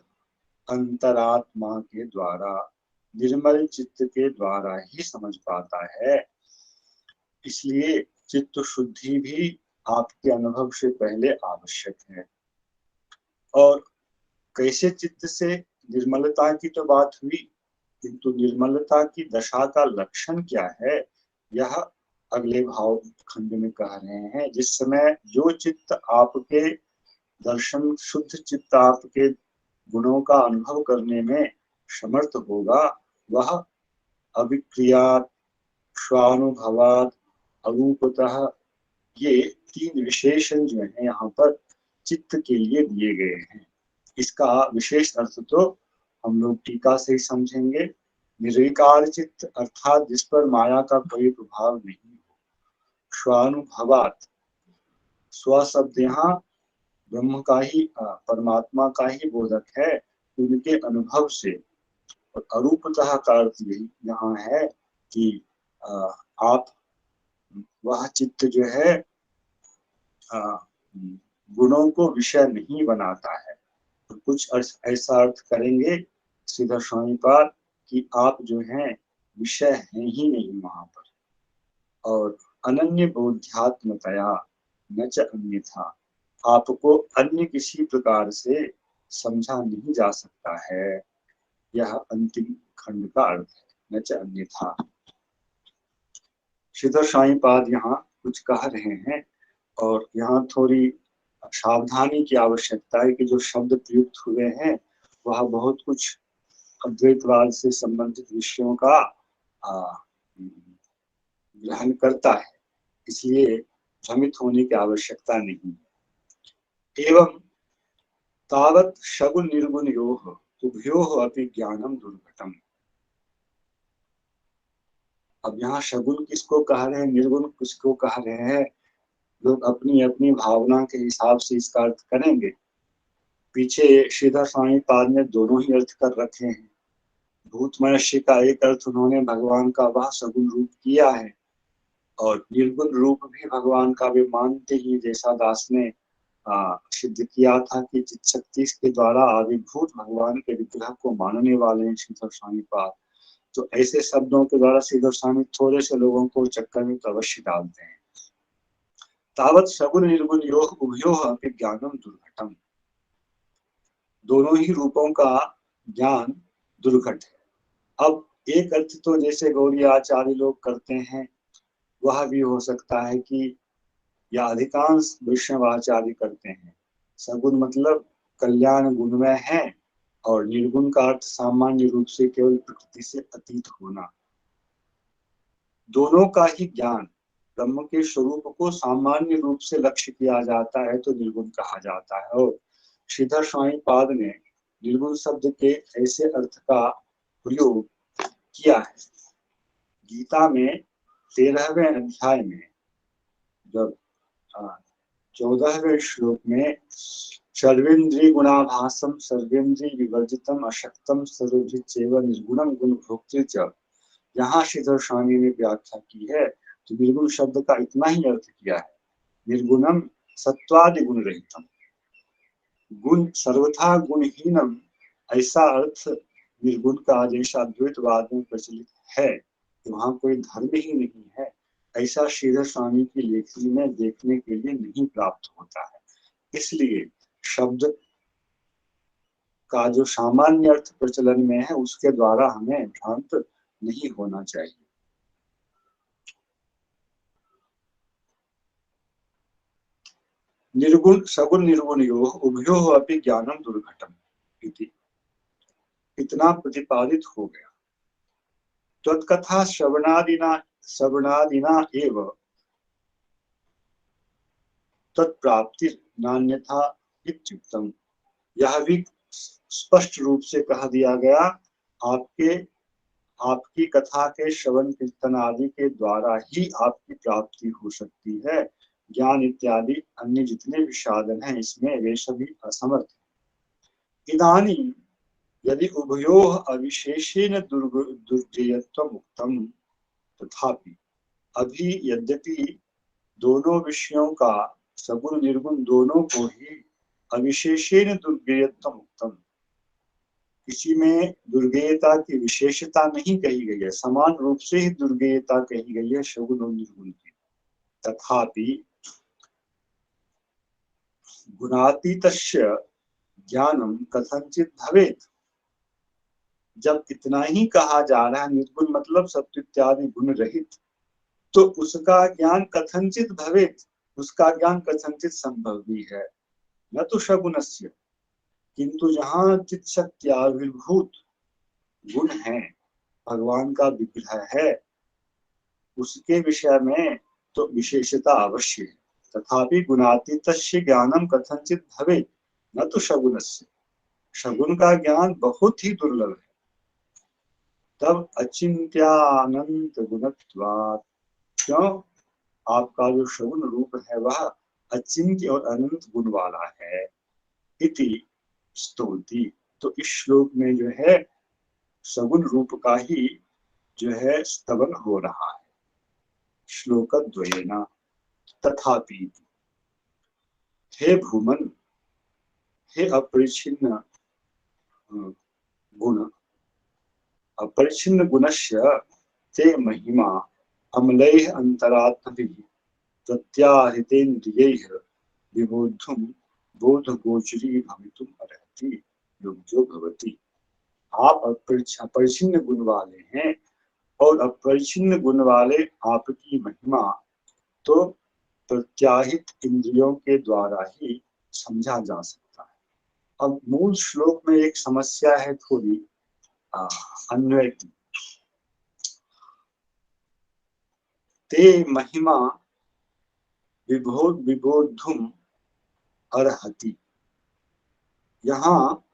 अंतरात्मा के द्वारा, निर्मल चित्त के द्वारा ही समझ पाता है। इसलिए चित्त शुद्धि भी आपके अनुभव से पहले आवश्यक है। और कैसे चित्त से? निर्मलता की तो बात हुई, किंतु निर्मलता की दशा का लक्षण क्या है यह अगले भाव खंड में कह रहे हैं। जिस समय जो चित्त आपके दर्शन, शुद्ध चित्त आपके गुणों का अनुभव करने में समर्थ होगा, वह अविक्रियात् स्वानुभवात् अरूपतः, ये तीन विशेषण जो है यहाँ पर चित्त के लिए दिए गए हैं। इसका विशेष अर्थ तो हम लोग टीका से ही समझेंगे। निर्विकार चित्त अर्थात जिस पर माया का कोई प्रभाव नहीं हो, स्वानुभवात, स्व शब्द यहाँ ब्रह्म का ही परमात्मा का ही बोधक है उनके अनुभव से। और अरूपतः का अर्थ यही यहाँ है कि आप वह चित्त जो है गुणों को विषय नहीं बनाता है। तो कुछ ऐसा अर्थ करेंगे श्रीधर स्वामी पाद कि आप जो हैं विषय हैं ही नहीं वहां पर। और अनन्य बोध्यात्मतया न च अन्यथा, आपको अन्य किसी प्रकार से समझा नहीं जा सकता है। यह अंतिम खंड का अर्थ है, न च अन्यथा। श्रीधर स्वामी पाद यहाँ कुछ कह रहे हैं और यहाँ थोड़ी सावधानी की आवश्यकता है कि जो शब्द प्रयुक्त हुए हैं वह बहुत कुछ अद्वैतवाद से संबंधित विषयों का ग्रहण करता है, इसलिए भ्रमित होने की आवश्यकता नहीं। एवं तावत शगुन निर्गुण योः उभयोः अपि ज्ञानम दुर्घटम। अब यहाँ शगुन किसको कह रहे हैं, निर्गुण किसको कह रहे हैं, लोग अपनी अपनी भावना के हिसाब से इसका अर्थ करेंगे। पीछे श्रीधर स्वामी पाद ने दोनों ही अर्थ कर रखे हैं। भूत मनुष्य का एक अर्थ उन्होंने भगवान का वह सगुण रूप किया है और निर्गुण रूप भी भगवान का वे मानते ही, जैसा दास ने सिद्ध किया था कि चित शक्ति के द्वारा आविर्भूत भगवान के विग्रह को मानने वाले हैं श्रीधर स्वामी पाद। तो ऐसे शब्दों के द्वारा श्रीधर स्वामी थोड़े से लोगों को चक्कर में तो अवश्य डालते हैं। तावत सगुण निर्गुण योः उभयोः अपि ज्ञानम दुर्घटम, दोनों ही रूपों का ज्ञान दुर्घट है। अब एक अर्थ तो जैसे गौड़ी आचार्य लोग करते हैं वह भी हो सकता है कि, या अधिकांश वैष्णवाचार्य करते हैं, सगुण मतलब कल्याण गुणमय है और निर्गुण का अर्थ सामान्य रूप से केवल प्रकृति से अतीत होना। दोनों का ही ज्ञान, ब्रह्म के स्वरूप को सामान्य रूप से लक्ष्य किया जाता है तो निर्गुण कहा जाता है। और श्रीधर स्वामी पाद ने निर्गुण शब्द के ऐसे अर्थ का प्रयोग किया है। गीता में 13वें अध्याय में जब 14वें श्लोक में सर्वेन्द्रिय गुणाभासम सर्वेन्द्रिय विवर्जितम अशक्तम सर्वभृच्चैव निर्गुणम गुण भोक्तृ च, यहाँ श्रीधर स्वामी ने व्याख्या की है तो निर्गुण शब्द का इतना ही अर्थ किया है, निर्गुणम सत्वादि गुण रहितम, गुण सर्वथा गुणहीनम, ऐसा अर्थ निर्गुण का जैसा द्वैतवाद में प्रचलित है कि वहां कोई धर्म ही नहीं है, ऐसा श्रीधर स्वामी की लेखनी में देखने के लिए नहीं प्राप्त होता है। इसलिए शब्द का जो सामान्य अर्थ प्रचलन में है उसके द्वारा हमें भ्रांत नहीं होना चाहिए। निर्गुण सगुण निर्गुण योः उभयोः अपि ज्ञानम दुर्घटम इति, इतना प्रतिपादित हो गया। तत्कथा श्रवणादिना एव तत्प्राप्ति नान्यथा इत्युक्तम, यह भी स्पष्ट रूप से कह दिया गया, आपकी कथा के श्रवण कीर्तन आदि के द्वारा ही आपकी प्राप्ति हो सकती है। ज्ञान इत्यादि अन्य जितने भी साधन हैं इसमें वे सभी असमर्थ हैं। इदानीं यदि उभयोः अविशेषेण दुर्जेयत्वम् उक्तम, तथापि अभी यद्यपि दोनों विषयों का, सगुण निर्गुण दोनों को ही अविशेषेण दुर्गेयत्वम् उक्तम, किसी में दुर्गेयता की विशेषता नहीं कही गई है, समान रूप से ही दुर्गेयता कही गई है सगुण और निर्गुण की। तथापि गुणातीतस्य ज्ञानम कथंचित भवेत्, जब इतना ही कहा जा रहा है निर्गुण मतलब सत्व इत्यादि गुण रहित, तो उसका ज्ञान कथंचित भवेत्, उसका ज्ञान कथंचित संभव भी है। न तो सगुणस्य, किंतु जहाँ चित शक्त्याविर्भूत गुण है, भगवान का विग्रह है, उसके विषय में तो विशेषता अवश्य है। तथापि गुणातीतस्य ज्ञानम कथंचित भवेत् न तो सगुणस्य, सगुण का ज्ञान बहुत ही दुर्लभ है। तब अचिंत्यानंत गुणत्वात्, क्यों? आपका जो सगुण रूप है वह अचिंत्य और अनंत गुण वाला है। इति स्तौति। तो इस श्लोक में जो है सगुण रूप का ही जो है स्तवन हो रहा है। श्लोक द्वयेन तथापि। हे भूमन, हे अपरिच्छिन्न गुण, अपरिच्छिन्न गुणस्य ते महिमा अमलैः अंतरात्मभिः प्रत्याहृतेन्द्रियैः विबोद्धुं बोधगोचरी भवितुम् अर्हति योग्यो भवति। आप अपरिच्छिन्न गुण वाले हैं और अपरिच्छिन्न गुण वाले आपकी महिमा तो प्रत्याहित इंद्रियों के द्वारा ही समझा जा सकता है। अब मूल श्लोक में एक समस्या है थोड़ी अन्वय की। ते महिमा विबोधुम अर्हति, यहाँ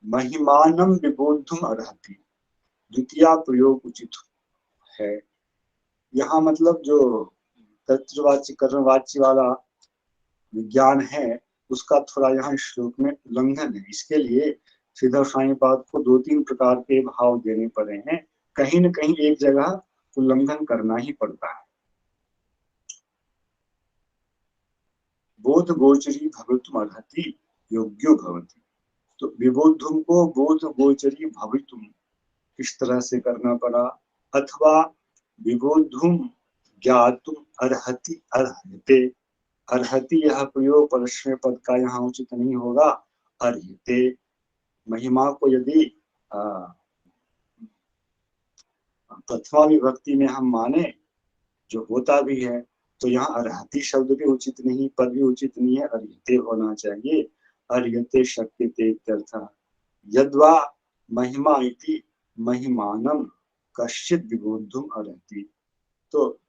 महिमानम विबोधुम अर्हति द्वितीय प्रयोग उचित है। यहाँ मतलब जो तत्ववाची कर्मवाची वाला विज्ञान है उसका थोड़ा यहाँ श्लोक में उल्लंघन है। इसके लिए श्रीधर स्वामीपाद को 2-3 प्रकार के भाव देने पड़े हैं। कहीं न कहीं एक जगह उल्लंघन करना ही पड़ता है। बोध गोचरी भवितुम अर्हति योग्यो भवति। तो विबोधुम को बोध गोचरी भवितुम किस तरह से करना पड़ा, अथवा विबोधुम ज्ञातुम अर्हति अर्हते। अर्हति यह प्रयोग परस्मै पद का यहाँ उचित नहीं होगा। अर्हते महिमा को यदि प्रथमा विभक्ति में हम माने जो होता भी है तो यहाँ अर्हति शब्द भी उचित नहीं, पद भी उचित नहीं है, अर्हते होना चाहिए। अर्हते शक्यते इत्यर्थः। यद्वा महिमा इति महिमानम कश्चित विबोधुम अर्हति। तो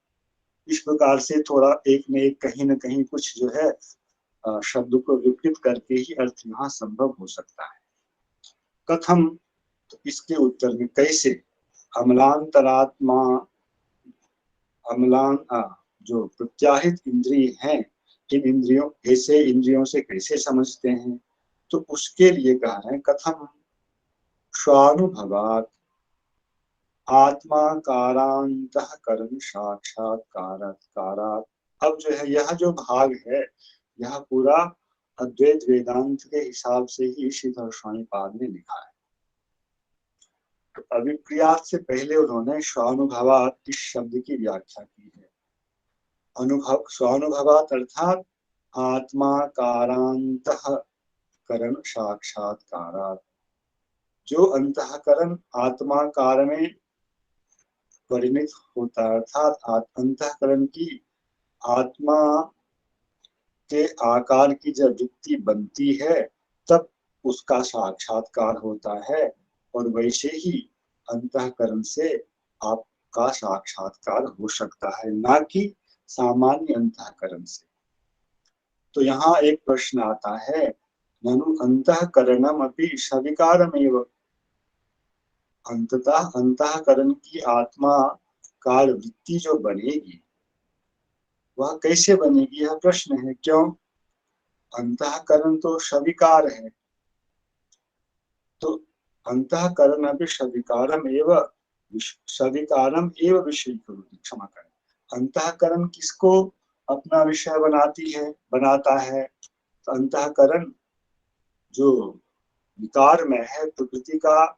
इस प्रकार से थोड़ा एक में एक कहीं न कहीं कुछ जो है शब्द को विकृत करके ही अर्थ यहाँ संभव हो सकता है। कथम, तो इसके उत्तर में कैसे, अमलांतरात्मा अमलान जो प्रत्याहित इंद्रिय हैं इन इंद्रियों ऐसे इंद्रियों से कैसे समझते हैं, तो उसके लिए कह रहे हैं कथम स्वानुभवात् आत्मा कारांतःकरण साक्षात्कारात्। अब जो है यह जो भाग है यह पूरा अद्वैत वेदांत के हिसाब से ही श्रीधर स्वामीपाद ने लिखा है। तो अभिप्रियात से पहले उन्होंने स्वानुभवात् इस शब्द की व्याख्या की है। अनुभव, स्वानुभवात् अर्थात आत्मा कारांतःकरण साक्षात्कारात्। जो अंतःकरण आत्माकार में परिणित होता है, अर्थात अंतःकरण की आत्मा के आकार की जब वृत्ति बनती है तब उसका साक्षात्कार होता है, और वैसे ही अंतःकरण से आपका साक्षात्कार हो सकता है, ना कि सामान्य अंतःकरण से। तो यहाँ एक प्रश्न आता है, ननु अंतःकरणम अपि सविकारमेव। अंततः अंतःकरण की आत्मा काल वृत्ति जो बनेगी वह कैसे बनेगी, यह प्रश्न है। क्यों? अंतःकरण तो सविकार है, तो अंतःकरण अभी सविकारम एव विषय करोति, क्षमा करें। अंतःकरण किसको अपना विषय बनाता है? तो अंतःकरण जो विकार में है, प्रकृति का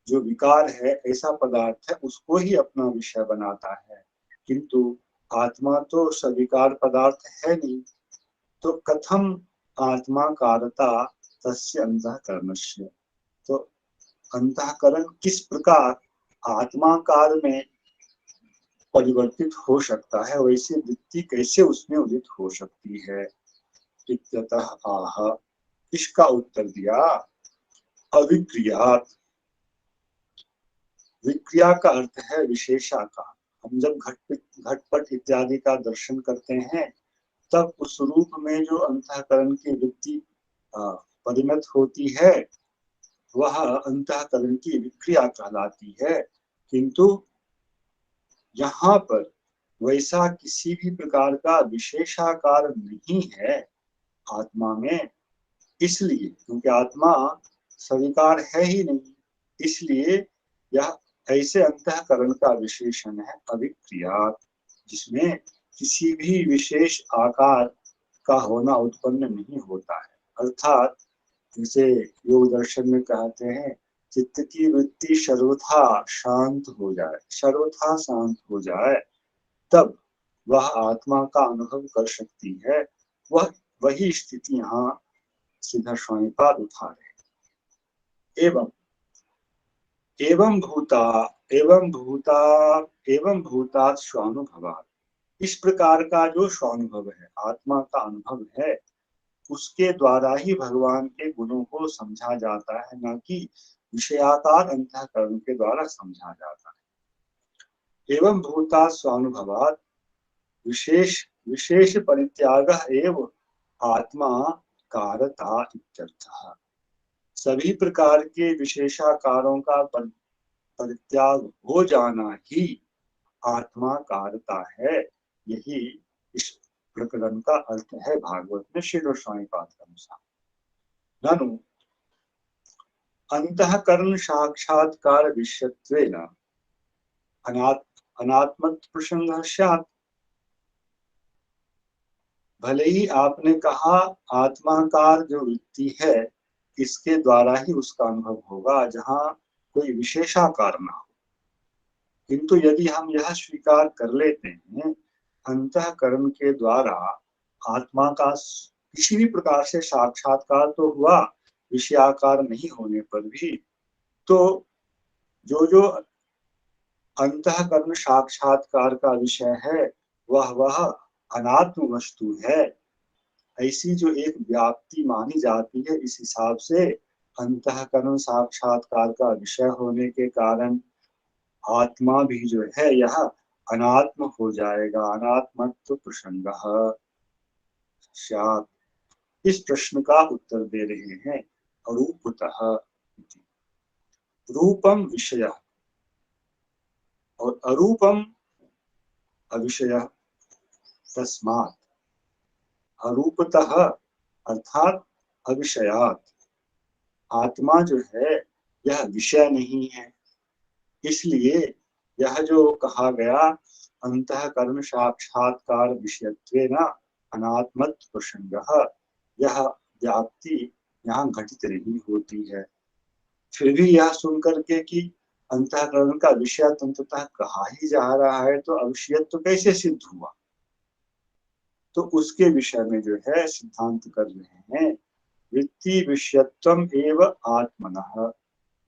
जो विकार है ऐसा पदार्थ है उसको ही अपना विषय बनाता है, किंतु आत्मा तो सविकार पदार्थ है नहीं। तो कथम आत्मा कारता तस्य अंतःकरणस्य। तो अंतःकरण किस प्रकार आत्मा काल में परिवर्तित हो सकता है, वैसे वृत्ति कैसे उसमें उदित हो सकती है। इत्यतः आह, इसका उत्तर दिया अविक्रियात्। विक्रिया का अर्थ है विशेषाकार। हम जब घटपट इत्यादि का दर्शन करते हैं तब उस रूप में जो अंतःकरण की वृत्ति परिणत होती है वह अंतःकरण की विक्रिया कहलाती है, किंतु यहाँ पर वैसा किसी भी प्रकार का विशेषाकार नहीं है आत्मा में, इसलिए क्योंकि आत्मा स्वीकार है ही नहीं, इसलिए यह ऐसे अंतःकरण का विशेषण है अभिक्रिया, जिसमें किसी भी विशेष आकार का होना उत्पन्न नहीं होता है। अर्थात जैसे योग दर्शन में कहते हैं, चित्त की वृत्ति सर्वथा शांत हो जाए, सर्वथा शांत हो जाए, तब वह आत्मा का अनुभव कर सकती है। वह वही स्थिति यहाँ श्रीधर स्वामी पाद उठा रहे। एवं एवं भूता एवं भूता एवं भूतात् स्वानुभवात्, इस प्रकार का जो स्वानुभव है, आत्मा का अनुभव है, उसके द्वारा ही भगवान के गुणों को समझा जाता है, न कि विषयाकार अंतःकरण के द्वारा समझा जाता है। एवं भूता स्वानुभवात् विशेष विशेष परित्याग एव आत्मा कारता इत्यर्थः। सभी प्रकार के विशेषाकारों का परित्याग हो जाना ही आत्मा कारता है। यही इस प्रकरण का अर्थ है भागवत में श्री गोस्वामी पाद के अनुसार। ननु अंतःकरण साक्षात्कार विषयत्वेन अनात्मत्व प्रसंगः स्यात्। भले ही आपने कहा आत्माकार जो वृत्ति है, इसके द्वारा ही उसका अनुभव होगा जहाँ कोई विशेषाकार ना हो, किंतु यदि हम यह स्वीकार कर लेते हैं अंतःकरण के द्वारा आत्मा का किसी भी प्रकार से साक्षात्कार तो हुआ विषयाकार नहीं होने पर भी, तो जो जो अंतःकरण साक्षात्कार का विषय है वह अनात्म वस्तु है, ऐसी जो एक व्याप्ति मानी जाती है, इस हिसाब से अंतःकरण साक्षात्कार का विषय होने के कारण आत्मा भी जो है यह अनात्म हो जाएगा, अनात्मत्व प्रसंगः स्यात्। इस प्रश्न का उत्तर दे रहे हैं अरूपतः। रूपम विषय और अरूपम अविषय, तस्मात् अरूपतः अर्थात अविषयात, आत्मा जो है यह विषय नहीं है, इसलिए यह जो कहा गया अंतःकरण साक्षात्कार विषयत्वेन अनात्मत्व प्रसंगः, यह व्याप्ति यहाँ घटित नहीं होती है। फिर भी यह सुनकर के कि अंतःकरण का विषय तंत्रतः कहा ही जा रहा है, तो अविषयत्व कैसे सिद्ध हुआ? तो उसके विषय में जो है सिद्धांत कर रहे हैं, वृत्ति विषयत्वम एव आत्मनः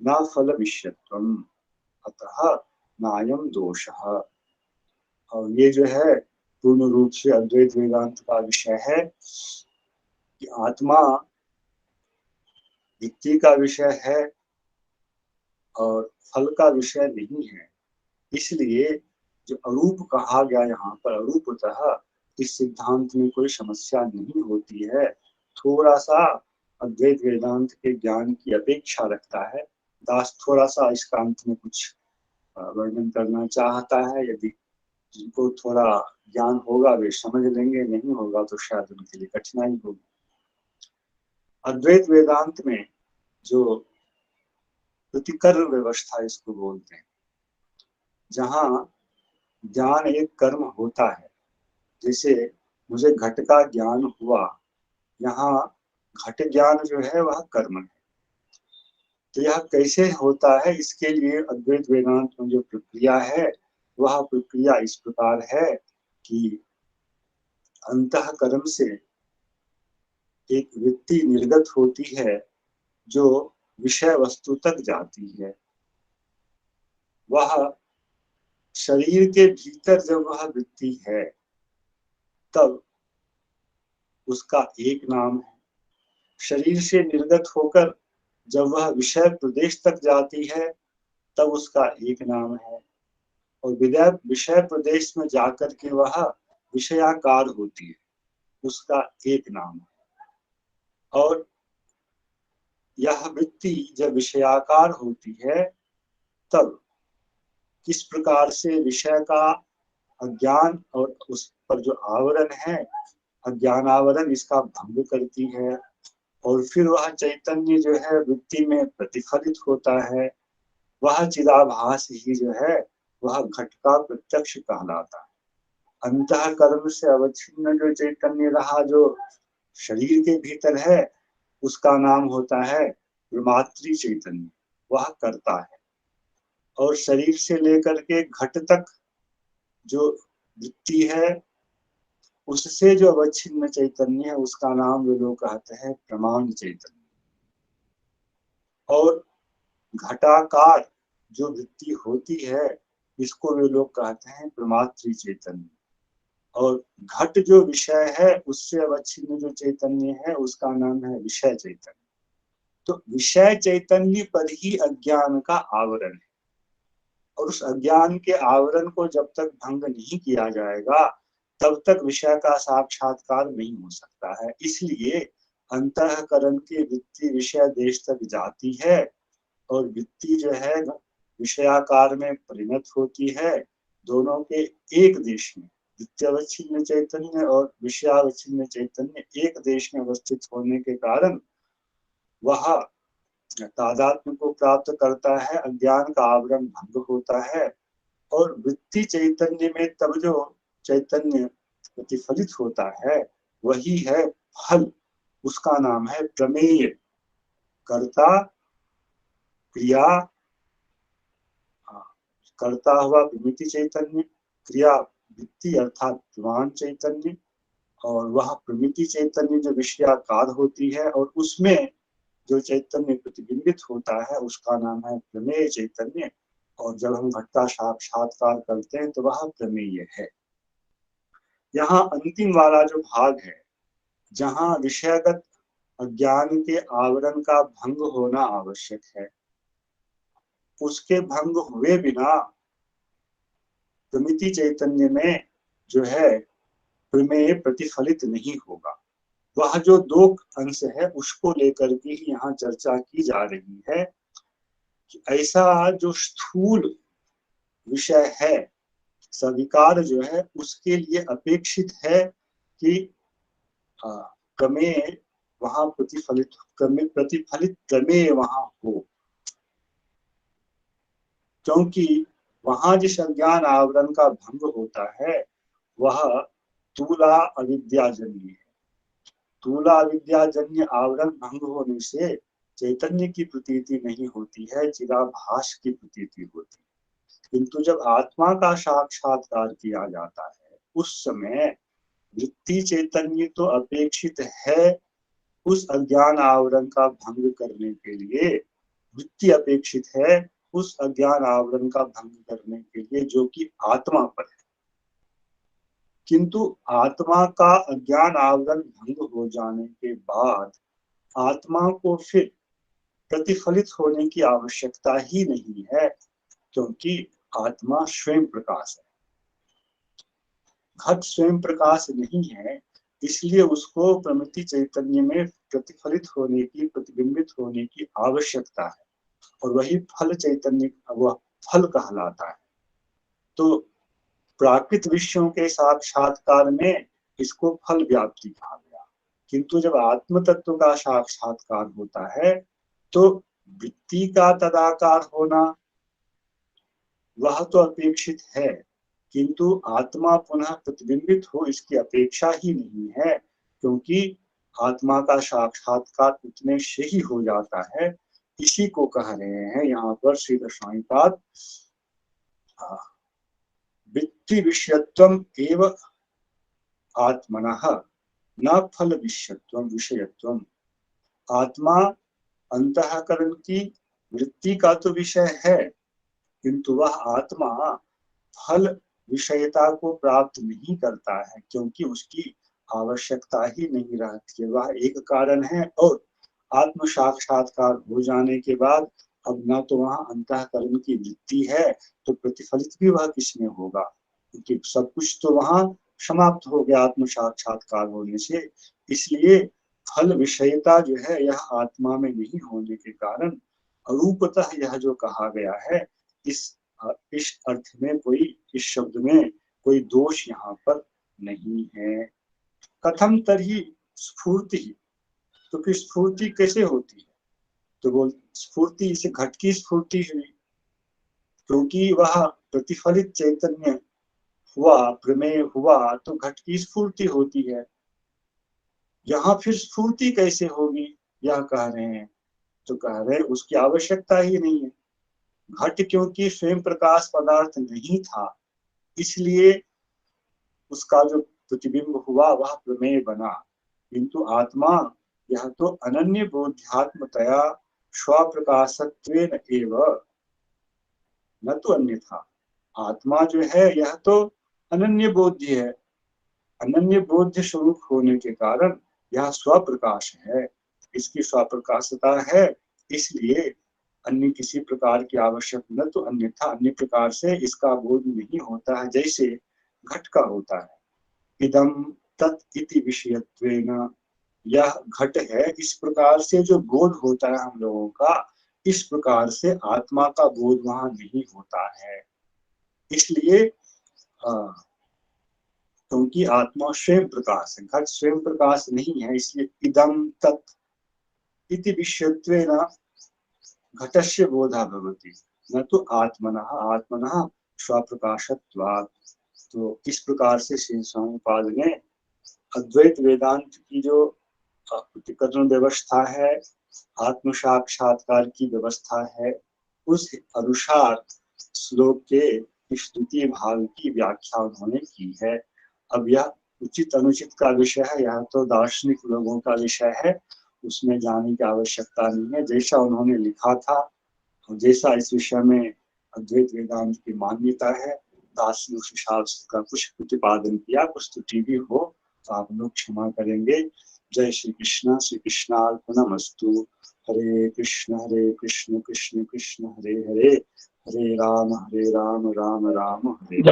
न फल विषयत्वम अतः नायम दोषः। और ये जो है पूर्ण रूप से अद्वैत वेदांत का विषय है कि आत्मा वृत्ति का विषय है और फल का विषय नहीं है, इसलिए जो अरूप कहा गया यहाँ पर अरूपतः, इस सिद्धांत में कोई समस्या नहीं होती है। थोड़ा सा अद्वैत वेदांत के ज्ञान की अपेक्षा रखता है। दास थोड़ा सा इसका अंत में कुछ वर्णन करना चाहता है, यदि जिनको थोड़ा ज्ञान होगा वे समझ लेंगे, नहीं होगा तो शायद उनके लिए कठिनाई होगी। अद्वैत वेदांत में जो प्रतिकर व्यवस्था इसको बोलते हैं, जहाँ ज्ञान एक कर्म होता है, जैसे मुझे घट का ज्ञान हुआ, यहाँ घट ज्ञान जो है वह कर्म है। तो यह कैसे होता है, इसके लिए अद्वैत वेदांत में जो प्रक्रिया है वह प्रक्रिया इस प्रकार है कि अंतःकरण से एक वृत्ति निर्गत होती है जो विषय वस्तु तक जाती है। वह शरीर के भीतर जब वह वृत्ति है तब उसका एक नाम है। शरीर से निर्गत होकर जब वह विषय प्रदेश तक जाती है तब उसका एक नाम है, और विषय प्रदेश में जाकर के वह विषयाकार होती है, उसका एक नाम है। और यह वृत्ति जब विषयाकार होती है तब किस प्रकार से विषय का अज्ञान और उस पर जो आवरण है, अज्ञान आवरण, इसका भंग करती है, और फिर वह चैतन्य जो है वृत्ति में प्रतिफलित होता है। वह चिदाभास ही जो है वह घट का प्रत्यक्ष कहलाता है। अंतःकरण से अवच्छिन्न जो चैतन्य रहा, जो शरीर के भीतर है, उसका नाम होता है प्रमात्री चैतन्य, वह करता है। और शरीर से लेकर के घट तक जो वृत्ति है, उससे जो अवच्छिन्न चैतन्य है, उसका नाम वे लोग कहते हैं प्रमाण चैतन्य। और घटाकार जो वृत्ति होती है, इसको वे लोग कहते हैं प्रमात्री चैतन्य। और घट जो विषय है, उससे अवच्छिन्न जो चैतन्य है, उसका नाम है विषय चैतन्य। तो विषय चैतन्य पर ही अज्ञान का आवरण है, और उस अज्ञान के आवरण को जब तक भंग नहीं किया जाएगा, तब तक विषय का साक्षात्कार नहीं हो सकता है। इसलिए अंतःकरण की वृत्ति विषय देश तक जाती है, और वृत्ति जो है विषयाकार में परिणत होती है। दोनों के एक देश में, वृत्त्यावच्छिन्न चैतन्य और विषयावच्छिन्न चैतन्य एक देश में अवस्थित होने के कारण वह तादात्म्य को प्राप्त करता है, अज्ञान का आवरण भंग होता है। और वृत्ति चैतन्य में तब जो चैतन्य प्रतिफलित होता है, वही है फल। उसका नाम है प्रमेय। कर्ता क्रिया, करता हुआ प्रमिति चैतन्य, क्रिया वृत्ति अर्थात प्रमाण चैतन्य, और वह प्रमिति चैतन्य जो विषयाकार होती है, और उसमें जो चैतन्य प्रतिबिंबित होता है, उसका नाम है प्रमेय चैतन्य। और जब हम घट का साक्षात्कार करते हैं तो वह प्रमेय है। यहाँ अंतिम वाला जो भाग है, जहाँ विषयगत अज्ञान के आवरण का भंग होना आवश्यक है, उसके भंग हुए बिना प्रमिति चैतन्य में जो है प्रमेय प्रतिफलित नहीं होगा। वह जो दो अंश है, उसको लेकर के ही यहाँ चर्चा की जा रही है कि ऐसा जो स्थूल विषय है, सविकार जो है, उसके लिए अपेक्षित है कि प्रमेय वहां प्रतिफलित प्रमेय वहां हो, क्योंकि वहां जिस अज्ञान आवरण का भंग होता है, वह तूला अविद्याजन्य है। तूला अविद्याजन्य आवरण भंग होने से चैतन्य की प्रतीति नहीं होती है, चिदाभास की प्रतीति होती है। किंतु जब आत्मा का साक्षात्कार किया जाता है, उस समय वृत्ति चैतन्य तो अपेक्षित है उस अज्ञान आवरण का भंग करने के लिए। वृत्ति अपेक्षित है उस अज्ञान आवरण का भंग करने के लिए जो कि आत्मा पर है। किंतु आत्मा का अज्ञान आवरण भंग हो जाने के बाद आत्मा को फिर प्रतिफलित होने की आवश्यकता ही नहीं है, क्योंकि आत्मा स्वयं प्रकाश है। घट स्वयं प्रकाश नहीं है, इसलिए उसको प्रमिति चैतन्य में प्रतिफलित होने की, प्रतिबिंबित होने की आवश्यकता है, और वही फल चैतन्य, वह फल कहलाता है। तो प्राकृत विषयों के साक्षात्कार में इसको फल व्याप्ति कहा गया। किंतु जब आत्म तत्व का साक्षात्कार होता है, तो वृत्ति का तदाकार होना वह तो अपेक्षित है, किंतु आत्मा पुनः प्रतिबिंबित हो, इसकी अपेक्षा ही नहीं है, क्योंकि आत्मा का साक्षात्कार उतने से ही हो जाता है। इसी को कह रहे हैं यहाँ पर श्री दशाईपाद, वृत्ति विषयत्वम एव आत्मनः न फल विषयत्वम विषयत्वम। आत्मा अंतःकरण की वृत्ति का तो विषय है, किंतु वह आत्मा फल विषयता को प्राप्त नहीं करता है, क्योंकि उसकी आवश्यकता ही नहीं रहती है। वह एक कारण है, और आत्म साक्षात्कार हो जाने के बाद अब ना तो वहां अंतःकरण की वृत्ति है, तो प्रतिफलित भी वह किसमें होगा, क्योंकि सब कुछ तो वहां समाप्त हो गया आत्म साक्षात्कार होने से। इसलिए फल विषयता जो है यह आत्मा में नहीं होने के कारण अरूपतः यह जो कहा गया है, इस इस अर्थ में कोई, इस शब्द में कोई दोष यहाँ पर नहीं है। कथम तर्हि स्फूर्ति, तो फिर स्फूर्ति कैसे होती है? तो बोल स्फूर्ति इसे घट की स्फूर्ति हुई, क्योंकि वह प्रतिफलित चैतन्य हुआ, प्रमेय हुआ, तो घट की स्फूर्ति होती है। यहाँ फिर स्फूर्ति कैसे होगी यह कह रहे हैं, तो कह रहे उसकी आवश्यकता ही नहीं है। घट क्योंकि स्वयं प्रकाश पदार्थ नहीं था, इसलिए उसका जो प्रतिबिंब हुआ वह प्रमेय बना। किंतु आत्मा यह तो अनन्य बोध्यात्मतया स्वप्रकाशत्वेन एव, न तो अन्यथा। आत्मा जो है यह तो अनन्य बोध्य है, अनन्य बोध्य स्वरूप होने के कारण यह स्वप्रकाश है, इसकी स्वप्रकाशता है, इसलिए अन्य किसी प्रकार की आवश्यक न तो अन्यथा अन्य प्रकार से इसका बोध नहीं होता है, जैसे घट का होता है। इदम तत् इति विषयत्वेन, यह घट है, इस प्रकार से जो बोध होता है हम लोगों का, इस प्रकार से आत्मा का बोध वहां नहीं होता है। इसलिए क्योंकि आत्मा स्वयं प्रकाश है, घट स्वयं प्रकाश नहीं है, इसलिए इदम तत् इति विषयत्वेन घटस्य बोधा भवति, न तो आत्मनः आत्मनः स्वप्रकाशत्वात्। तो इस प्रकार से श्री स्वामीपाद ने अद्वैत वेदांत की जो प्रतिकरण व्यवस्था है, आत्म साक्षात्कार की व्यवस्था है, उस अनुसार श्लोक के स्तुति भाग की व्याख्या उन्होंने की है। अब यह उचित अनुचित का विषय है, यह तो दार्शनिक लोगों का विषय है, उसमें जाने की आवश्यकता नहीं है। जैसा उन्होंने लिखा था और जैसा इस विषय में अद्वैत वेदांत की मान्यता है, दास ने उस हिसाब से का कुछ प्रतिपादन किया, कुछ त्रुटि भी हो तो आप लोग क्षमा करेंगे। जय श्री कृष्णार्पणमस्तु। हरे कृष्ण कृष्ण कृष्ण हरे हरे, हरे राम राम राम हरे